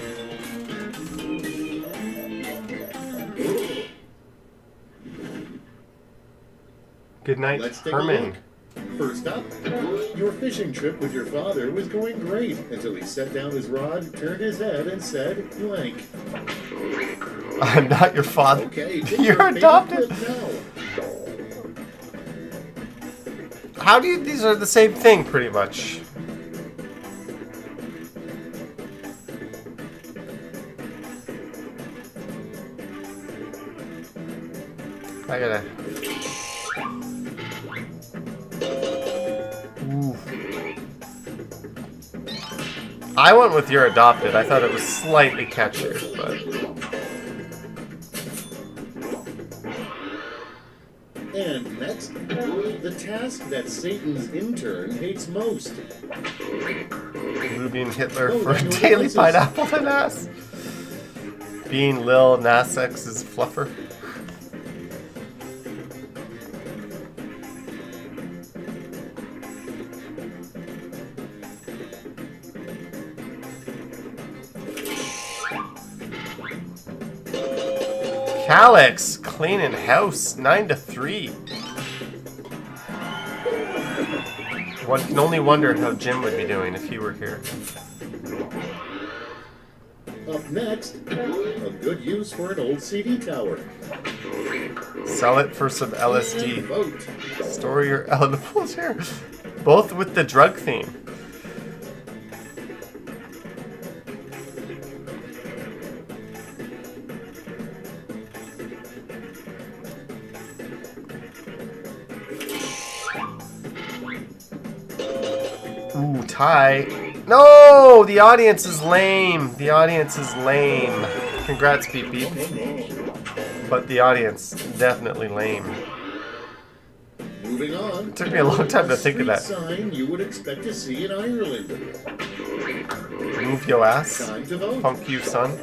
Good night, Let's take a Herman. look. First up, your fishing trip with your father was going great until he set down his rod, turned his head, and said blank. I'm not your father. Okay, pick You're your favorite adopted. clip now. How do you? These are the same thing, pretty much. I gotta. Ooh. I went with You're Adopted. I thought it was slightly catchier, but. And next, the task that Satan's intern hates most. Lubing Hitler Oh, for that was daily racist. pineapple and ass. Being Lil Nas X's fluffer. Calix cleaning house 9 to 3. One can only wonder how Jim would be doing if he were here. Up next, a good use for an old CD tower. Sell it for some And LSD. vote. Story or edibles here. Both with the drug theme. Ooh, tie. No! The audience is lame. The audience is lame. Congrats, Beep Beep. But the audience, definitely lame. Moving on. It took me a long time to think of that. Street sign you would expect to see in Ireland. Move your ass. Time to vote. Funk you, son.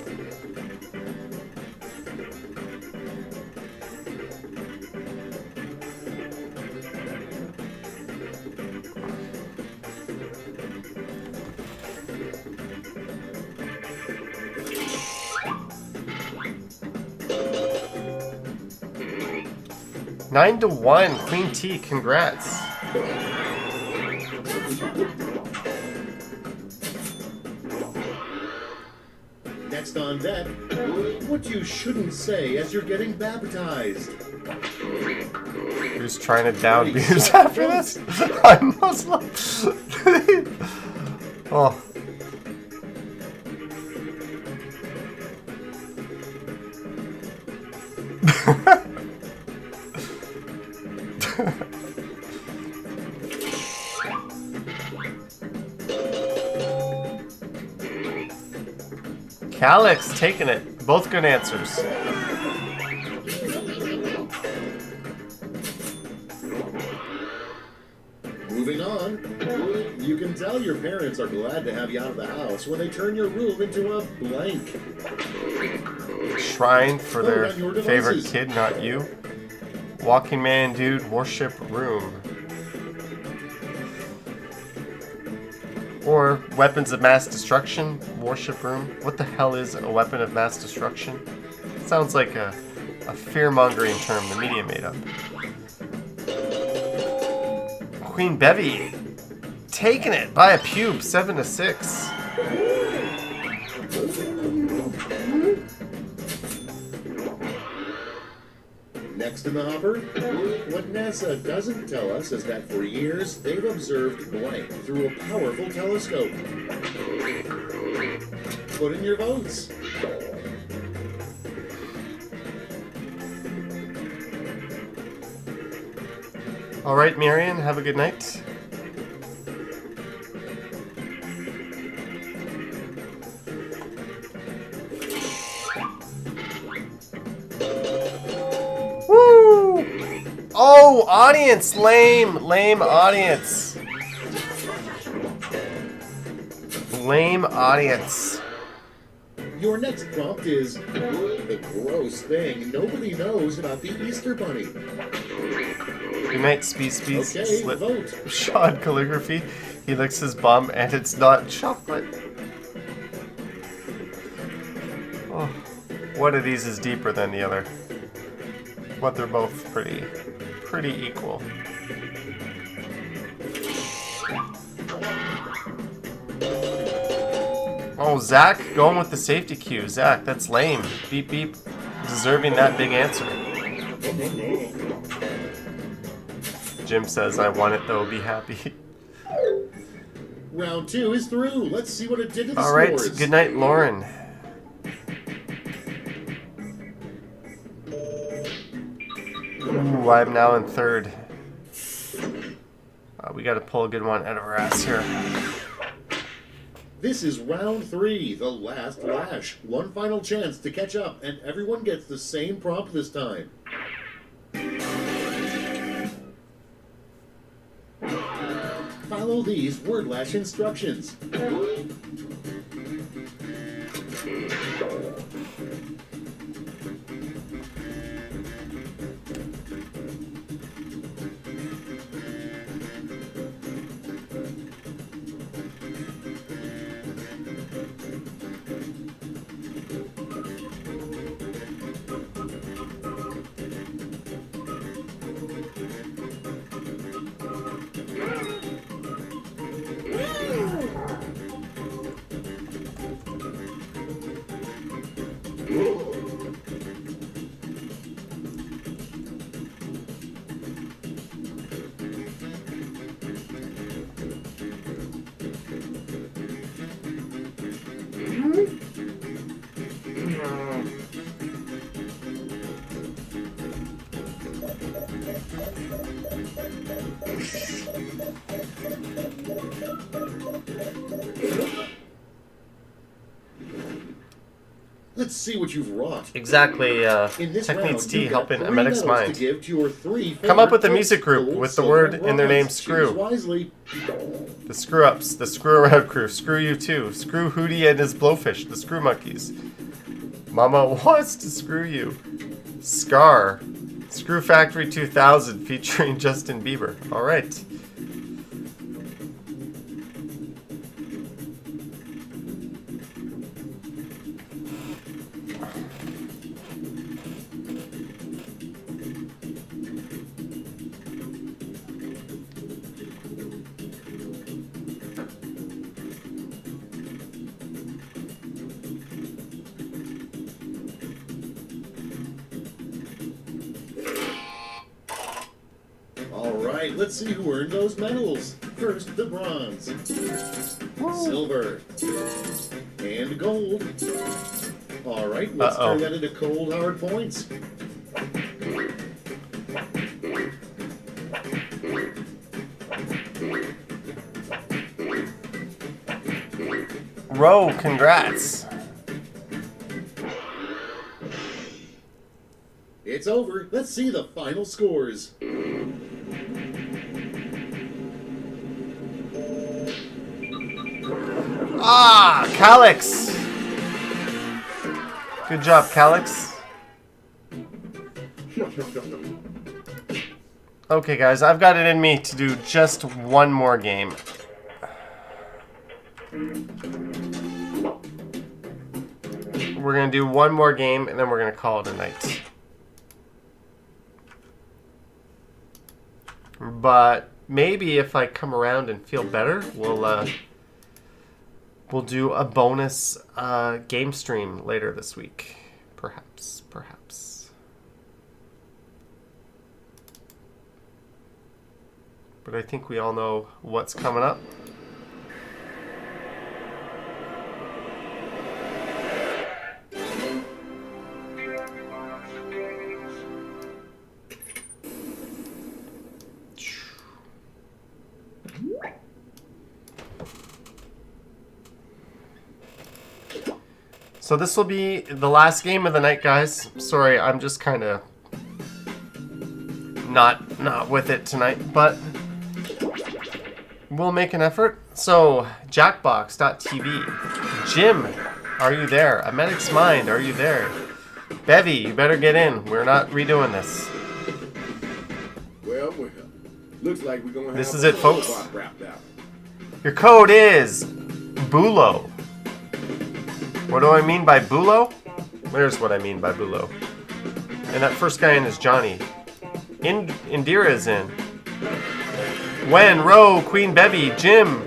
Nine to 1, Queen T, congrats. Next on deck, what you shouldn't say as you're getting baptized. Who's trying to down beers after this? I'm Muslim. Oh. Calix taking it. Both good answers. Moving on, you can tell your parents are glad to have you out of the house when they turn your room into a blank. Shrine for their Vote on your favorite devices. kid, not you. Walking Man Dude, worship room. Or weapons of mass destruction, worship room. What the hell is a weapon of mass destruction? Sounds like a fear-mongering term the media made up. Queen Bevy taking it by a pube, 7 to 6. Next in the hopper, what NASA doesn't tell us is that for years they've observed blank through a powerful telescope. Put in your votes. All right, Marion, have a good night. Woo! Oh, audience, lame audience. Lame audience. Your next prompt is the gross thing nobody knows about the Easter Bunny. Good night, Speed Okay, Slip. vote. Sean calligraphy. He licks his bum and it's not chocolate. one of these is deeper than the other. But they're both pretty equal. Oh, Zach going with the safety cue. Zach, that's lame. Beep beep. Deserving that big answer. Jim says, I want it though, be happy. Round 2 is through. Let's see what it did to the Alright, scores. good night, Lauren. Ooh, I'm now in third. We gotta pull a good one out of our ass here. This is round 3, the last lash. One final chance to catch up, and everyone gets the same prompt this time. Follow these word lash instructions. Let's see what you've wrought. Exactly, In this Tech round, Needs Tea you've got helping a 3 medic's medals mind. to give to your 3 Come up with a favorite music group gold, with the silver, word and in their name, bronze. screw. Choose wisely. The Screw Ups, the Screw Around crew, Screw You Too, Screw Hootie and his Blowfish, the Screw Monkeys. Mama wants to screw you. Scar, Screw Factory 2000 featuring Justin Bieber. Alright. Alright, let's see who earned those medals. First, the bronze. Silver. And gold. Alright, let's turn that into cold hard points. Ro, congrats. It's over. Let's see the final scores. Ah, Calix. Good job, Calix. Okay, guys, I've got it in me to do just one more game. We're going to do one more game, and then we're going to call it a night. But maybe if I come around and feel better, we'll do a bonus game stream later this week. Perhaps. But I think we all know what's coming up. So this will be the last game of the night, guys. Sorry, I'm just kind of not with it tonight, but we'll make an effort. So, Jackbox.tv. Jim, are you there? A Medic's Mind, are you there? Bevy, you better get in. We're not redoing this. Well, looks like we're gonna have This is it, folks. wrapped out. Your code is BULO. What do I mean by BULO? There's what I mean by Bulo. And that first guy in is Johnny. Indira is in. Wen, Ro, Queen Bevy, Jim,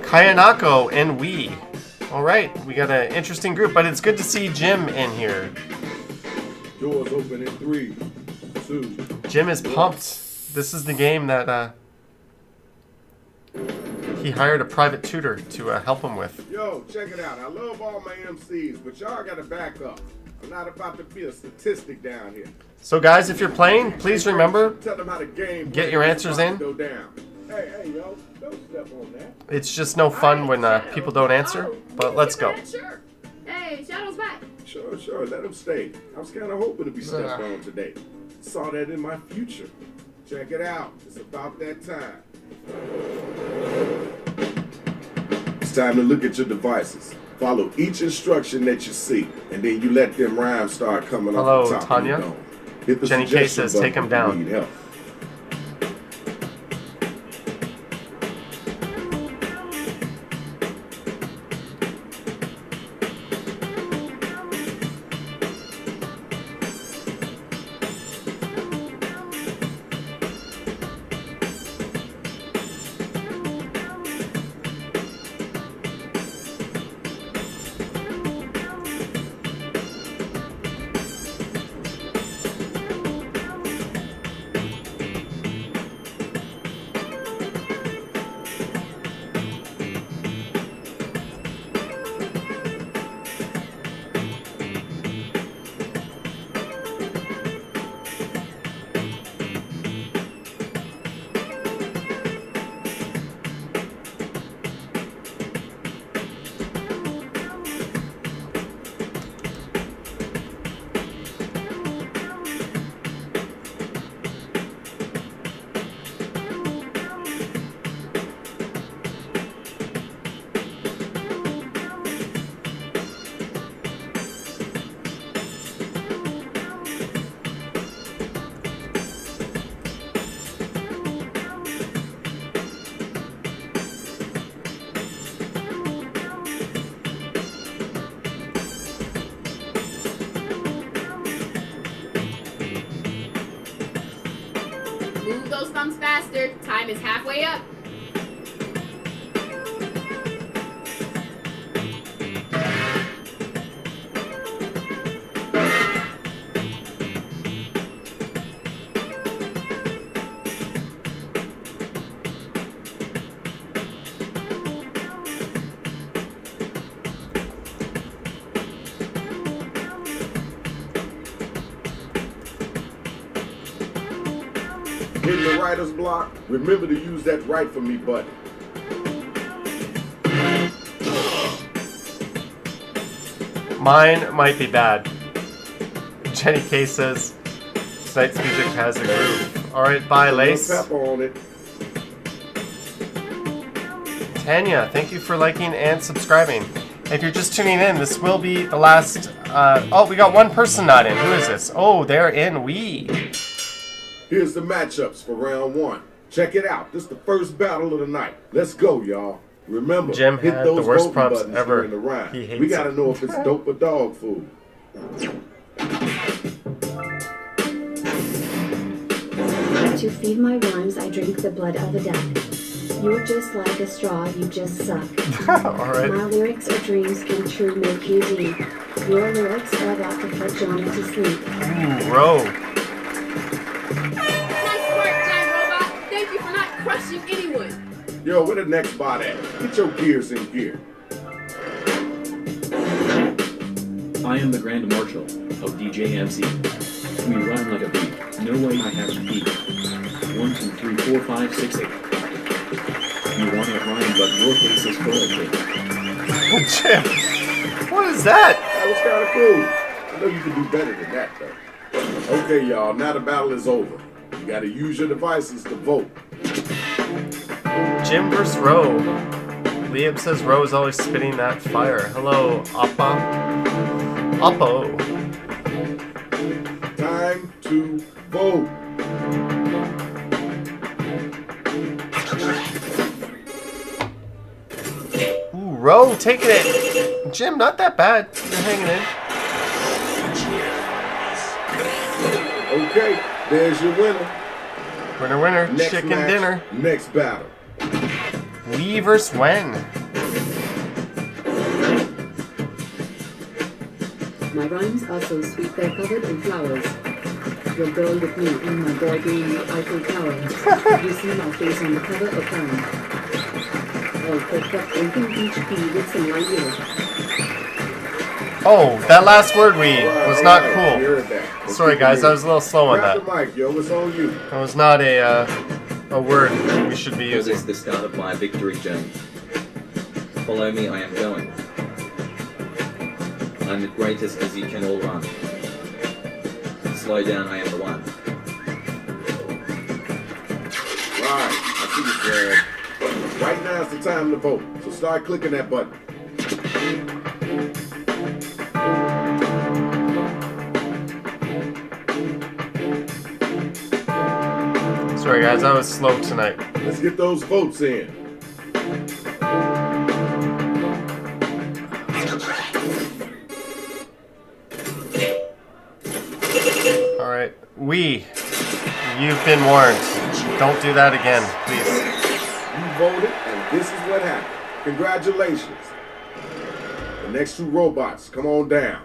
Kayanako, and we. Alright, we got an interesting group, but it's good to see Jim in here. Doors open in 3, 2. Jim is pumped. This is the game that he hired a private tutor to help him with. Yo, check it out. I love all my MCs, but y'all gotta back up. I'm not about to be a statistic down here. So guys, if you're playing, please remember, Tell them how the game get your answers in. go down. Hey, yo, don't step on that. It's just no fun when people don't answer, but let's go. Sure. Hey, Shadow's back. Sure, let them stay. I was kind of hoping to be stepped on today. Saw that in my future. Check it out. It's about that time. It's time to look at your devices. Follow each instruction that you see, and then you let them rhymes start coming Hello, off the top Tanya. of your dome. Hit the Jenny K suggestion says, button take him if you down. need help. Move those thumbs faster. Time is halfway up. Hitting the writer's block, remember to use that write for me button. Mine might be bad. Jenny K says, tonight's music has a groove. Alright, bye, Lace. Pepper on it. Tanya, thank you for liking and subscribing. If you're just tuning in, this will be the last... oh, we got one person not in. Who is this? Oh, they're in. Here's the matchups for round 1. Check it out. This is the first battle of the night. Let's go, y'all. Remember, Jim hit had those the worst voting prompts buttons ever. during the round. He hates We gotta it. know if it's dope or dog food. To feed my rhymes, I drink the blood of a duck. You're just like a straw, you just suck. Alright. My lyrics are dreams come true, make you deep. Your lyrics are about to put Johnny to sleep. Ooh, Ro. Nice work, giant robot. Thank you for not crushing anyone. Yo, where the next bot at? Get your gears in gear. I am the Grand Marshal of DJ MC. We rhyme like a bee. No way I have to pee. 1, 2, 3, 4, 5, 6, 8. You want to rhyme, but your face is full of cake. Jim, what is that? That was kind of cool. I know you can do better than that, though. Okay, y'all, now the battle is over. You gotta use your devices to vote. Jim versus Ro. Liam says Ro is always spitting that fire. Hello, Appa. Oppo. Time to vote. Ooh, Ro taking it. Jim, not that bad. You're hanging in. Okay, there's your winner. Winner, winner, Next chicken match, dinner. Next battle. We versus when? My rhymes are so sweet they're covered in flowers. Your girl with me and my boy doing the Eiffel Tower. You see my face on the cover of Time. All cooked up drinking peach tea with some light beer. Oh, that last word we was not We cool. heard that. Let's Sorry keep it guys, I moving. was a little slow on Grab that. the mic, yo. It's on you. That was not a word we should be This using. is the start of my victory journey. Follow me, I am going. I'm the greatest as you can all run. Slow down, I am the one. Right. I see you, Fred. Right now is the time to vote. So start clicking that button. Sorry guys, I was slow tonight. Let's get those votes in. Alright, you've been warned. Don't do that again, please. You voted, and this is what happened. Congratulations. The next two robots, come on down.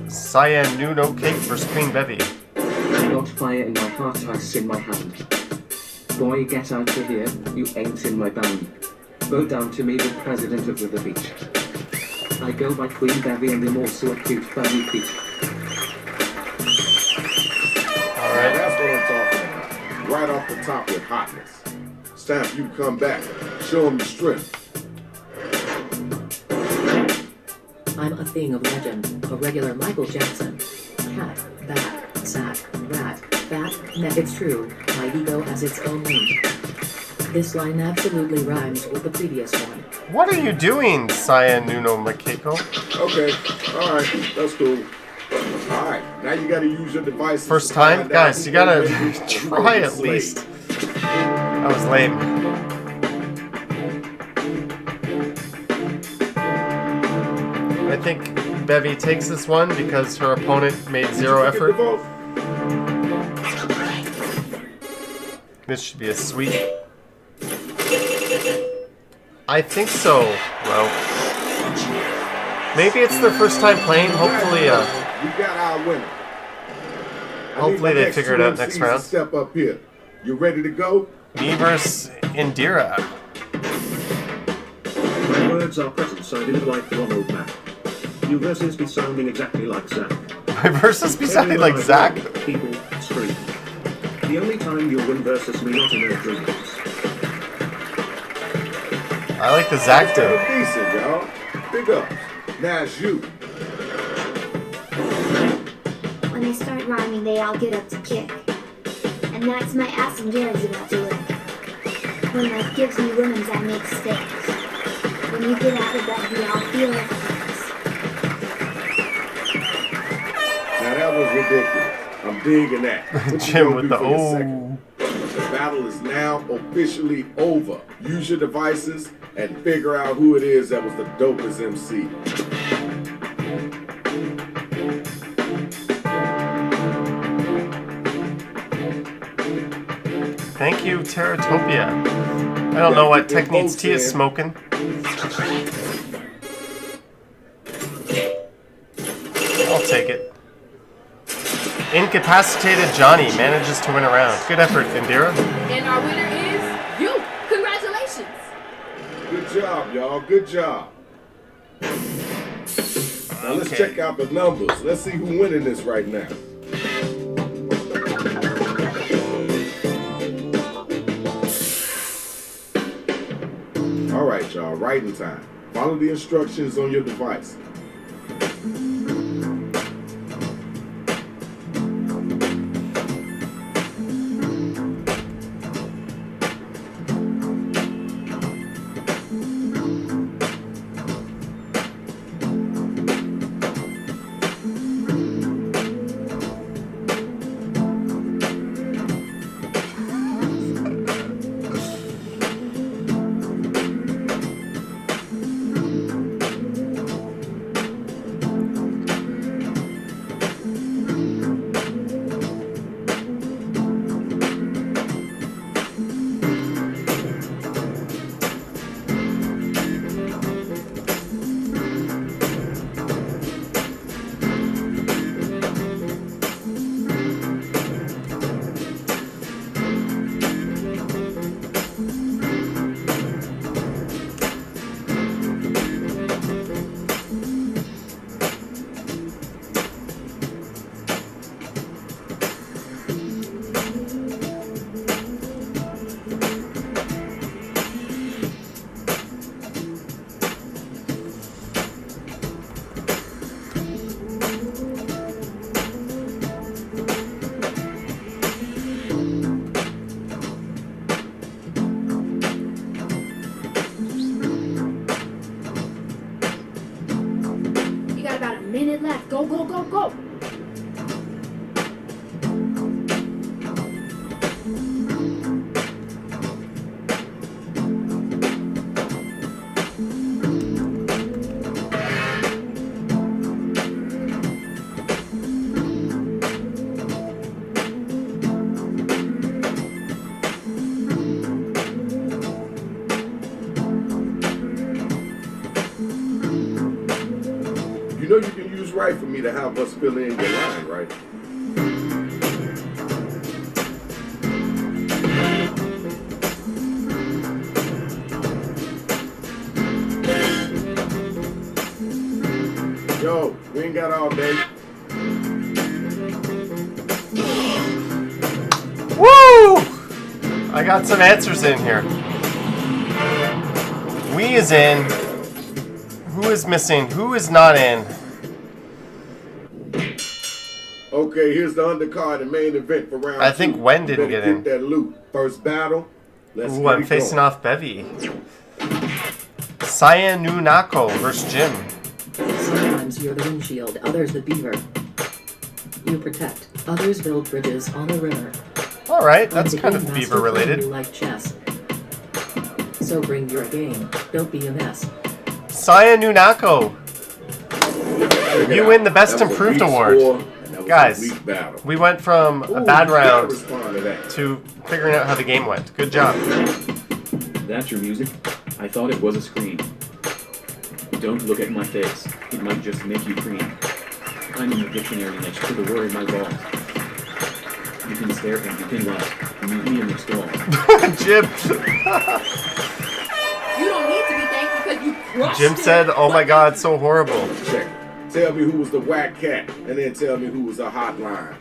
Cyan Nuno Cake versus Queen Bevy. Got fire in my heart, ice in my hand. Boy, get out of here, you ain't in my band. Bow down to me, the president of the beach. I go by Queen Bevy and I'm also a cute bunny feet. Alright. That's what I'm talking about. Right off the top with hotness. It's time for you to come back. Show them your strength. I'm a thing of legend, a regular Michael Jackson. Cat, bat, sack, rat, bat, net. It's true, my ego has its own name. This line absolutely rhymes with the previous one. What are you doing, Cyan Nuno Makeko? Okay, alright, that's cool. Alright, now you gotta use your device. First time? Guys, you gotta try at least. That was lame. I think Bevy takes this one because her opponent made zero effort. This should be a sweep. I think so, bro. Maybe it's their first time playing. Hopefully, we got our winner. hopefully they figure it out next round. Step up here. You ready to go? Me versus Indira. My words are present, so I didn't like the wrong old man. You verses be sounding exactly like Zach. My verses be sounding like Zach? People scream. The only time you'll win versus me, not in their dreams. I like the Zach dude. Decent, y'all. Big ups. Now it's you. When I start rhyming, they all get up to kick. And that's my ass and Jared's about to lick. When life gives me lemons, I make sticks. When you get out of bed, we all feel like this. Now that was ridiculous. I'm digging that. What you Jim gonna with do the for your second? The battle is now officially over. Use your devices and figure out who it is that was the dopest MC. Thank you, Terratopia. I don't know what Techniques T is smoking. I'll take it. Incapacitated Johnny manages to win a round. Good effort, Indira. And our winner is you. Congratulations. Good job, y'all. Good job. Now let's Okay. check out the numbers. Let's see who's winning this right now. All right, y'all. Writing time. Follow the instructions on your device. right for me to have us fill in your line, right? Yo, we ain't got all day. Woo! I got some answers in here. We is in. Who is missing? Who is not in? Okay, here's the undercard and main event for round 2. I think Wen didn't Better get in. That loot. First battle. Let's Ooh, get I'm it facing going. off Bevy. Cyanunako versus Jim. Sometimes you're the windshield, others the beaver. You protect, others build bridges on the river. Alright, that's I'm the kind of game beaver master related. playing you like chess. So bring your game, don't be a mess. Cyanunako! You win the Best That was a Improved weak award. score, and that was a Guys, weak battle. we went from a Ooh, bad you gotta round respond to that. to figuring out how the game went. Good job. That's your music? I thought it was a screen. Don't look at my face. It might just make you cream. I'm in the dictionary next to the word my balls. You can stare and you can laugh. Meet me in the stall. Jim. You don't need to be thankful because you crushed Jim it. said, oh my god, so horrible. Check. Tell me who was the whack cat, and then tell me who was the hotline.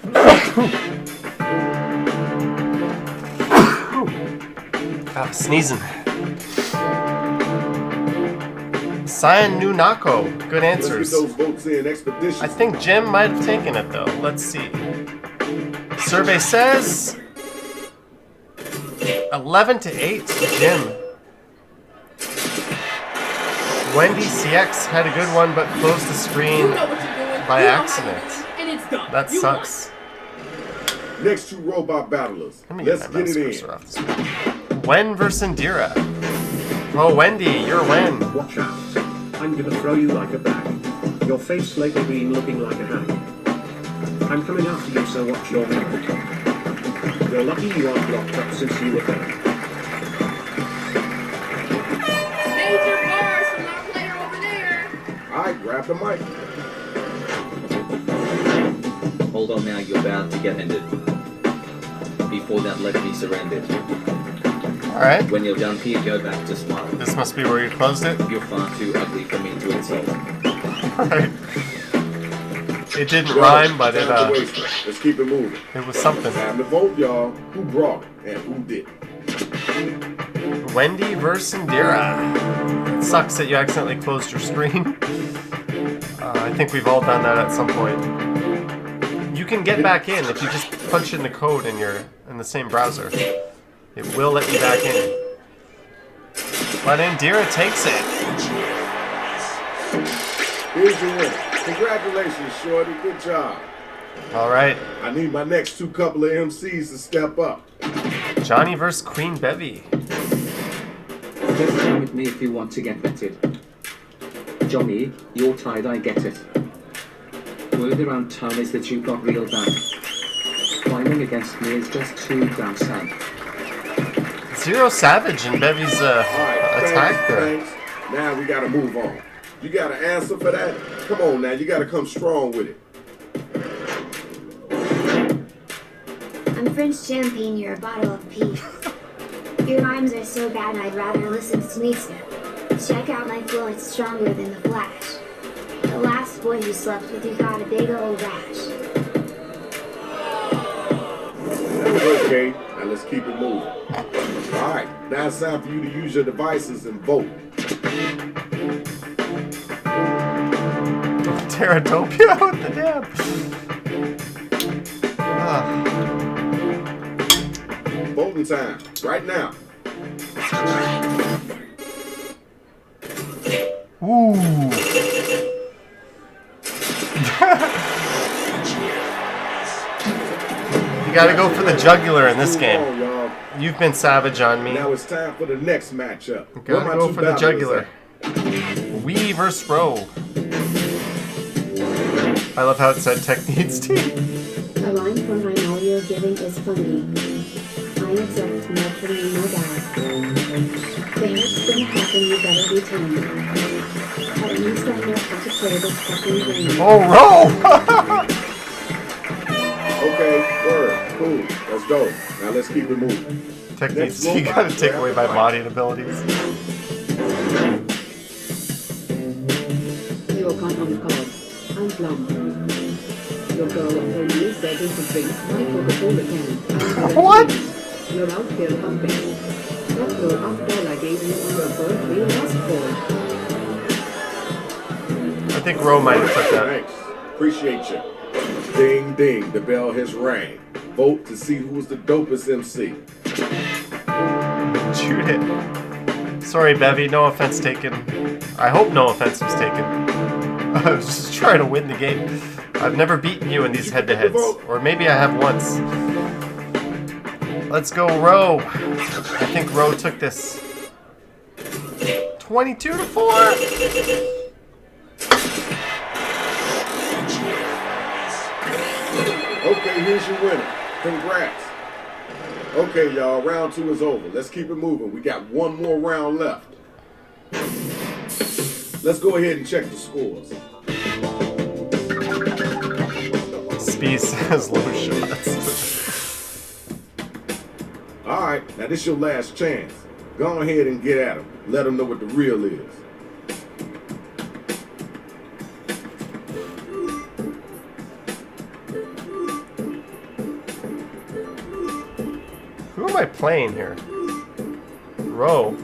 Ah, sneezing. Cyanunako. Good Let's get answers. those votes in expeditiously. I think Jim might have taken it though. Let's see. Survey says 11-8 to Jim. Wendy CX had a good one but closed the screen You know what you're doing. by You know how accident. you're doing, and it's done. That You sucks. Next 2 robot battlers. Let me Let's get my get mouse it cursor in. off this one. Wen versus Indira. Oh, Wendy, you're Wen. Watch out. I'm gonna throw you like a bag. Your face lately been looking like a hag. I'm coming after you, so watch your mouth. You're lucky you aren't locked up since you were there. Major bars from our player over there. Alright, grab the mic. Hold on now, you're about to get ended. Before that, let me surrender. Alright. When you're done here, go back to smile. This must be where you closed it? You're far too ugly for me to insult. Alright. It didn't rhyme, but it Time to waste it. Let's keep it moving. it was something. Time to vote, y'all. Who brought it and who didn't? Wendy versus Indira. It sucks that you accidentally closed your screen. I think we've all done that at some point. You can get back in if you just punch in the code in the same browser. It will let you back in. But Indira takes it. Here's your winner. Congratulations, Shorty. Good job. All right. I need my next 2 couple of MCs to step up. Johnny versus Queen Bevy. Just come with me if you want to get vetted. Johnny, you're tired, I get it. Word around town is that you got real bad. Climbing against me is just too damn sad. Zero Savage in Bevy's attack there. Thanks. Now we gotta move on. You got an answer for that? Come on now, you gotta come strong with it. I'm French champagne, you're a bottle of pee. Your rhymes are so bad I'd rather listen to Sneezer. Check out my flow, it's stronger than the Flash. The last boy you slept with, you got a big old rash. That was okay. Now let's keep it moving. Alright, now it's time for you to use your devices and vote. Terratopia? What the damn? Voting time, right now. Ooh. You gotta go for the jugular in this game. You've been savage on me. Now it's time for the next matchup. Gotta go for the jugular. We versus Row. I love how it said tech needs team. A line from I know you're giving is funny. I science of mercury, no doubt. Things gonna happen, you better be telling me. At least I know how to play this fucking game. Oh, roll! Okay, word, cool, let's go. Now let's keep it moving. Techniques, you gotta take away my body abilities. Your cunt on the card. I'm plump. Your girl on her knees begging to drink my Coca-Cola can. What? You're out here pumping. That girl after all I gave you on your birthday last fall. I think Ro might have took that. Thanks, appreciate you. Ding ding, the bell has rang. Vote to see who's the dopest MC. Shoot it. Sorry, Bevy, no offense taken. I hope no offense was taken. I was just trying to win the game. I've never beaten you in these head-to-heads. Or maybe I have once. Let's go, Ro. I think Ro took this. 22-4. Okay, here's your winner. Congrats. Okay, y'all, round 2 is over. Let's keep it moving. We got one more round left. Let's go ahead and check the scores. Spee says low shots. Alright, now this is your last chance. Go ahead and get at them. Let them know what the real is. Who am I playing here? Ro.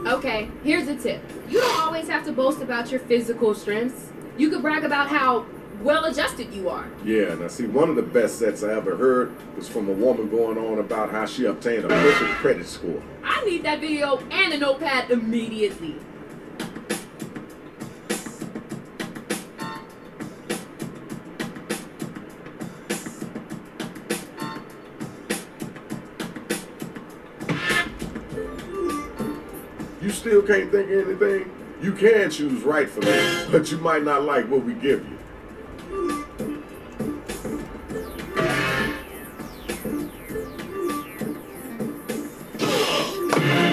Okay, here's a tip. You don't always have to boast about your physical strengths. You could brag about how well-adjusted you are. Yeah, now see, one of the best sets I ever heard was from a woman going on about how she obtained a perfect credit score. I need that video and a notepad immediately. You still can't think of anything? You can choose right for me, but you might not like what we give you.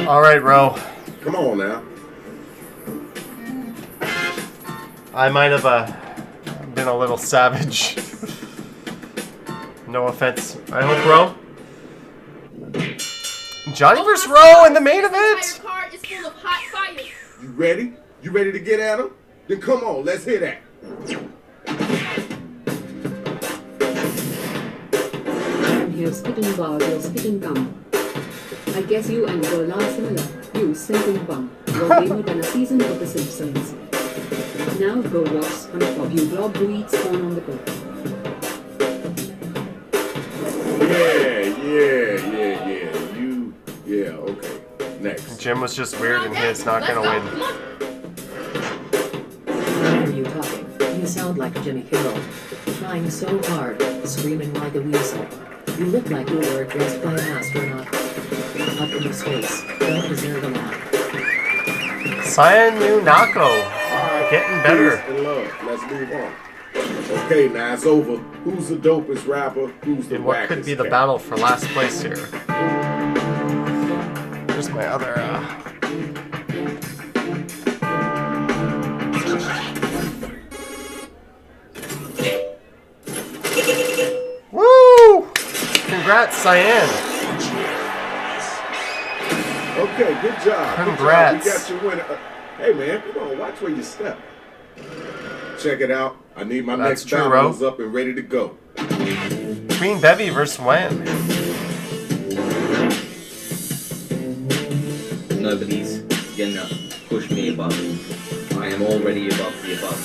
All right, Ro. Come on now. I might have been a little savage. No offense. I hope, Ro. Johnny vs. Ro in the main event. Car is full of hot fire. You ready? You ready to get at him? Then come on, let's hit that. I'm here spitting bars, you're spitting gum. I guess you and girl are similar. You simping bum. You're gamer than a season of The Simpsons. Now go watch SpongeBob, you blob who eats corn on the go. Yeah, okay. Next. Jim was just weird and he's not gonna win. Why are you talking? You sound like Jimmy Kimmel. Trying so hard, screaming like a weasel. You look like you were dressed by an astronaut. Up in space. Don't deserve a laugh. Cyan Nunako. Getting better. Peace and love. Let's move on. Okay, now it's over. Who's the dopest rapper? Who's the In what could be the battle for last place here. Here's my other. Woo! Congrats, Cyan. Okay, good job. Congrats. Good job. We got your winner. Hey, man, come on, watch where you step. Check it out. I need my next battles up and ready to go. Queen Bevy versus Wen. Nobody's gonna push me above. I am already above the above.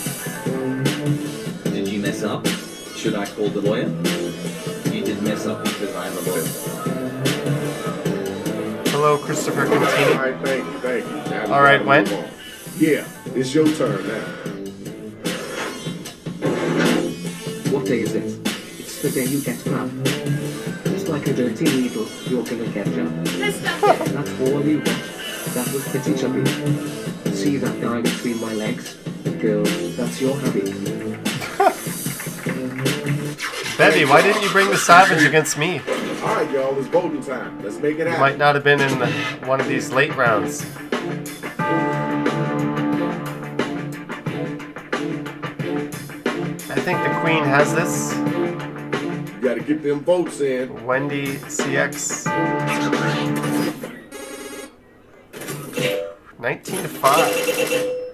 Did you mess up? Should I call the lawyer? You did mess up because I'm a lawyer. Hello, Christopher Contini. All right, thank you. Now all right, Wen? Yeah, it's your turn now. What day is it? It's the day you get grabbed. Just like a dirty needle, you're gonna get jammed. That's all you got. That was pretty chubby. See that guy between my legs? Girl, that's your hubby. Bevy, why didn't you bring the Savage against me? Alright, y'all, it's voting time. Let's make it happen. You might not have been in one of these late rounds. I think the Queen has this. You gotta get them votes in. Wendy CX. 19-5.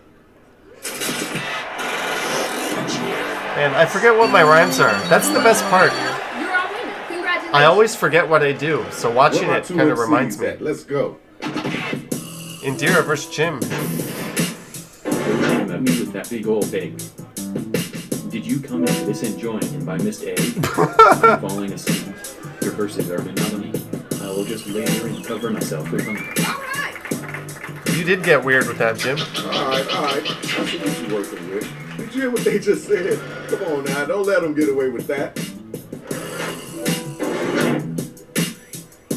Man, I forget what my rhymes are. That's the best part. You're all winning. Congratulations. I always forget what I do, so watching it kind of reminds me. Let's go. Indira versus Jim. Met me with that big old egg. Did you come into this and join in by Missed A? I'm falling asleep. Your verses are monotony. I will just lay here and cover myself with them. You did get weird with that, Jim. Alright. I see what you're working with. Did you hear what they just said? Come on now, don't let them get away with that.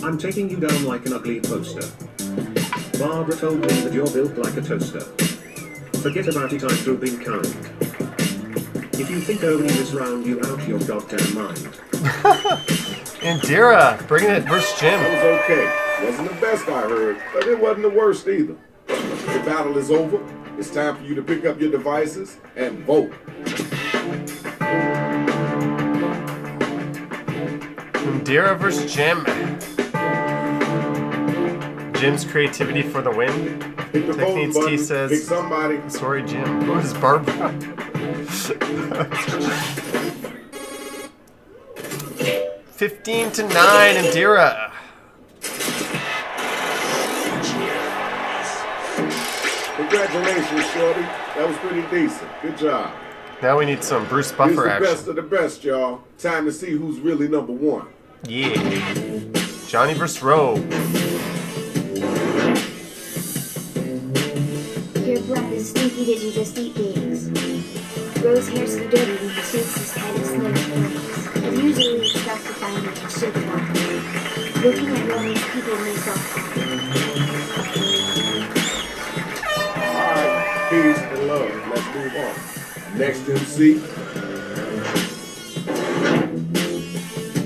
I'm taking you down like an ugly poster. Barbara told me that you're built like a toaster. Forget about it, I'm through being kind. If you think owning this round, you out your goddamn mind. Indira, bringing it versus Jim. That was okay. Wasn't the best I heard, but it wasn't the worst either. The battle is over. It's time for you to pick up your devices and vote. Indira versus Jim. Jim's creativity for the win. Pick the voting T button. says, Pick somebody. Sorry, Jim. Who is Barbara? 15-9, Indira. Congratulations, Shorty. That was pretty decent. Good job. Now we need some Bruce Buffer Here's the action. best of the best, y'all. Time to see who's really number one. Yeah. Johnny versus Roe. Your breath is stinky, did you just eat pigs? Rose hair's so dirty when he shakes his head and snows flakes. I usually expect to find me in shit one. Looking at romance people makes off. Alright, peace and love. Let's move on. Next MC.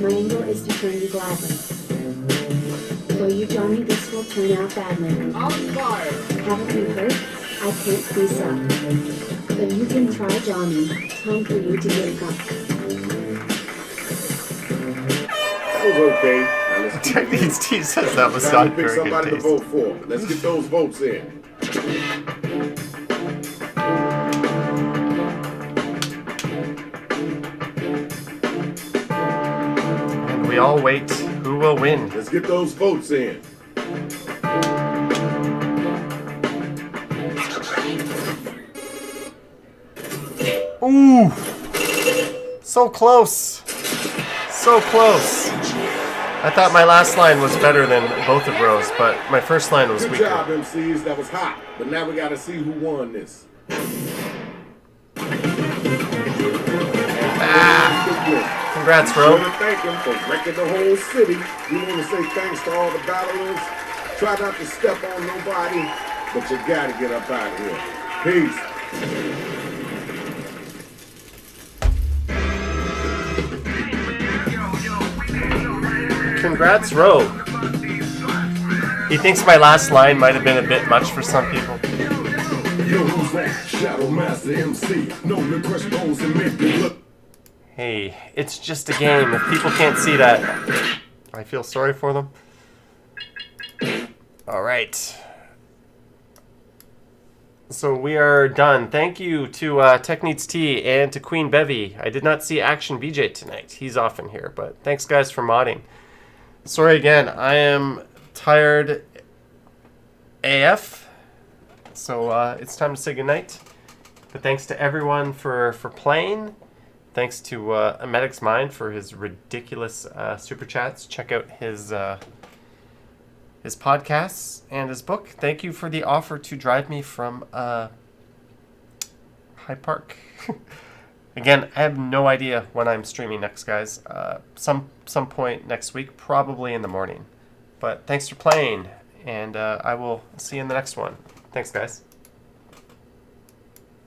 My angle is to turn you gladly. For you, Johnny, this will turn out badly. On fire! Haven't you heard? I can't freeze up. But you can try, Johnny. Time for you to wake up. That was okay. Now let's keep it moving. T says that was Time not to pick very good somebody to taste. vote for. Let's get those votes in. And we all wait. Who will win? Let's get those votes in. Ooh! So close! So close! I thought my last line was better than both of Rose's, but my first line was Good weaker. job, MCs. That was hot. But now we got to see who won this. Congrats, We Ro. want to thank him for wrecking the whole city. We want to say thanks to all the battlers. Try not to step on nobody, but you got to get up out of here. Peace. Congrats, Rogue. He thinks my last line might have been a bit much for some people. Yo, who's that? Shadow Master MC. No request bones and make me look. Hey, it's just a game. If people can't see that, I feel sorry for them. All right. So we are done. Thank you to Tech Needs Tea and to Queen Bevy. I did not see Action BJ tonight. He's often here, but thanks guys for modding. Sorry again. I am tired AF. So it's time to say goodnight. But thanks to everyone for playing. Thanks to Emetics Mind for his ridiculous super chats. Check out his podcasts and his book. Thank you for the offer to drive me from Hyde Park. Again, I have no idea when I'm streaming next, guys. Some point next week, probably in the morning. But thanks for playing, and I will see you in the next one. Thanks, guys.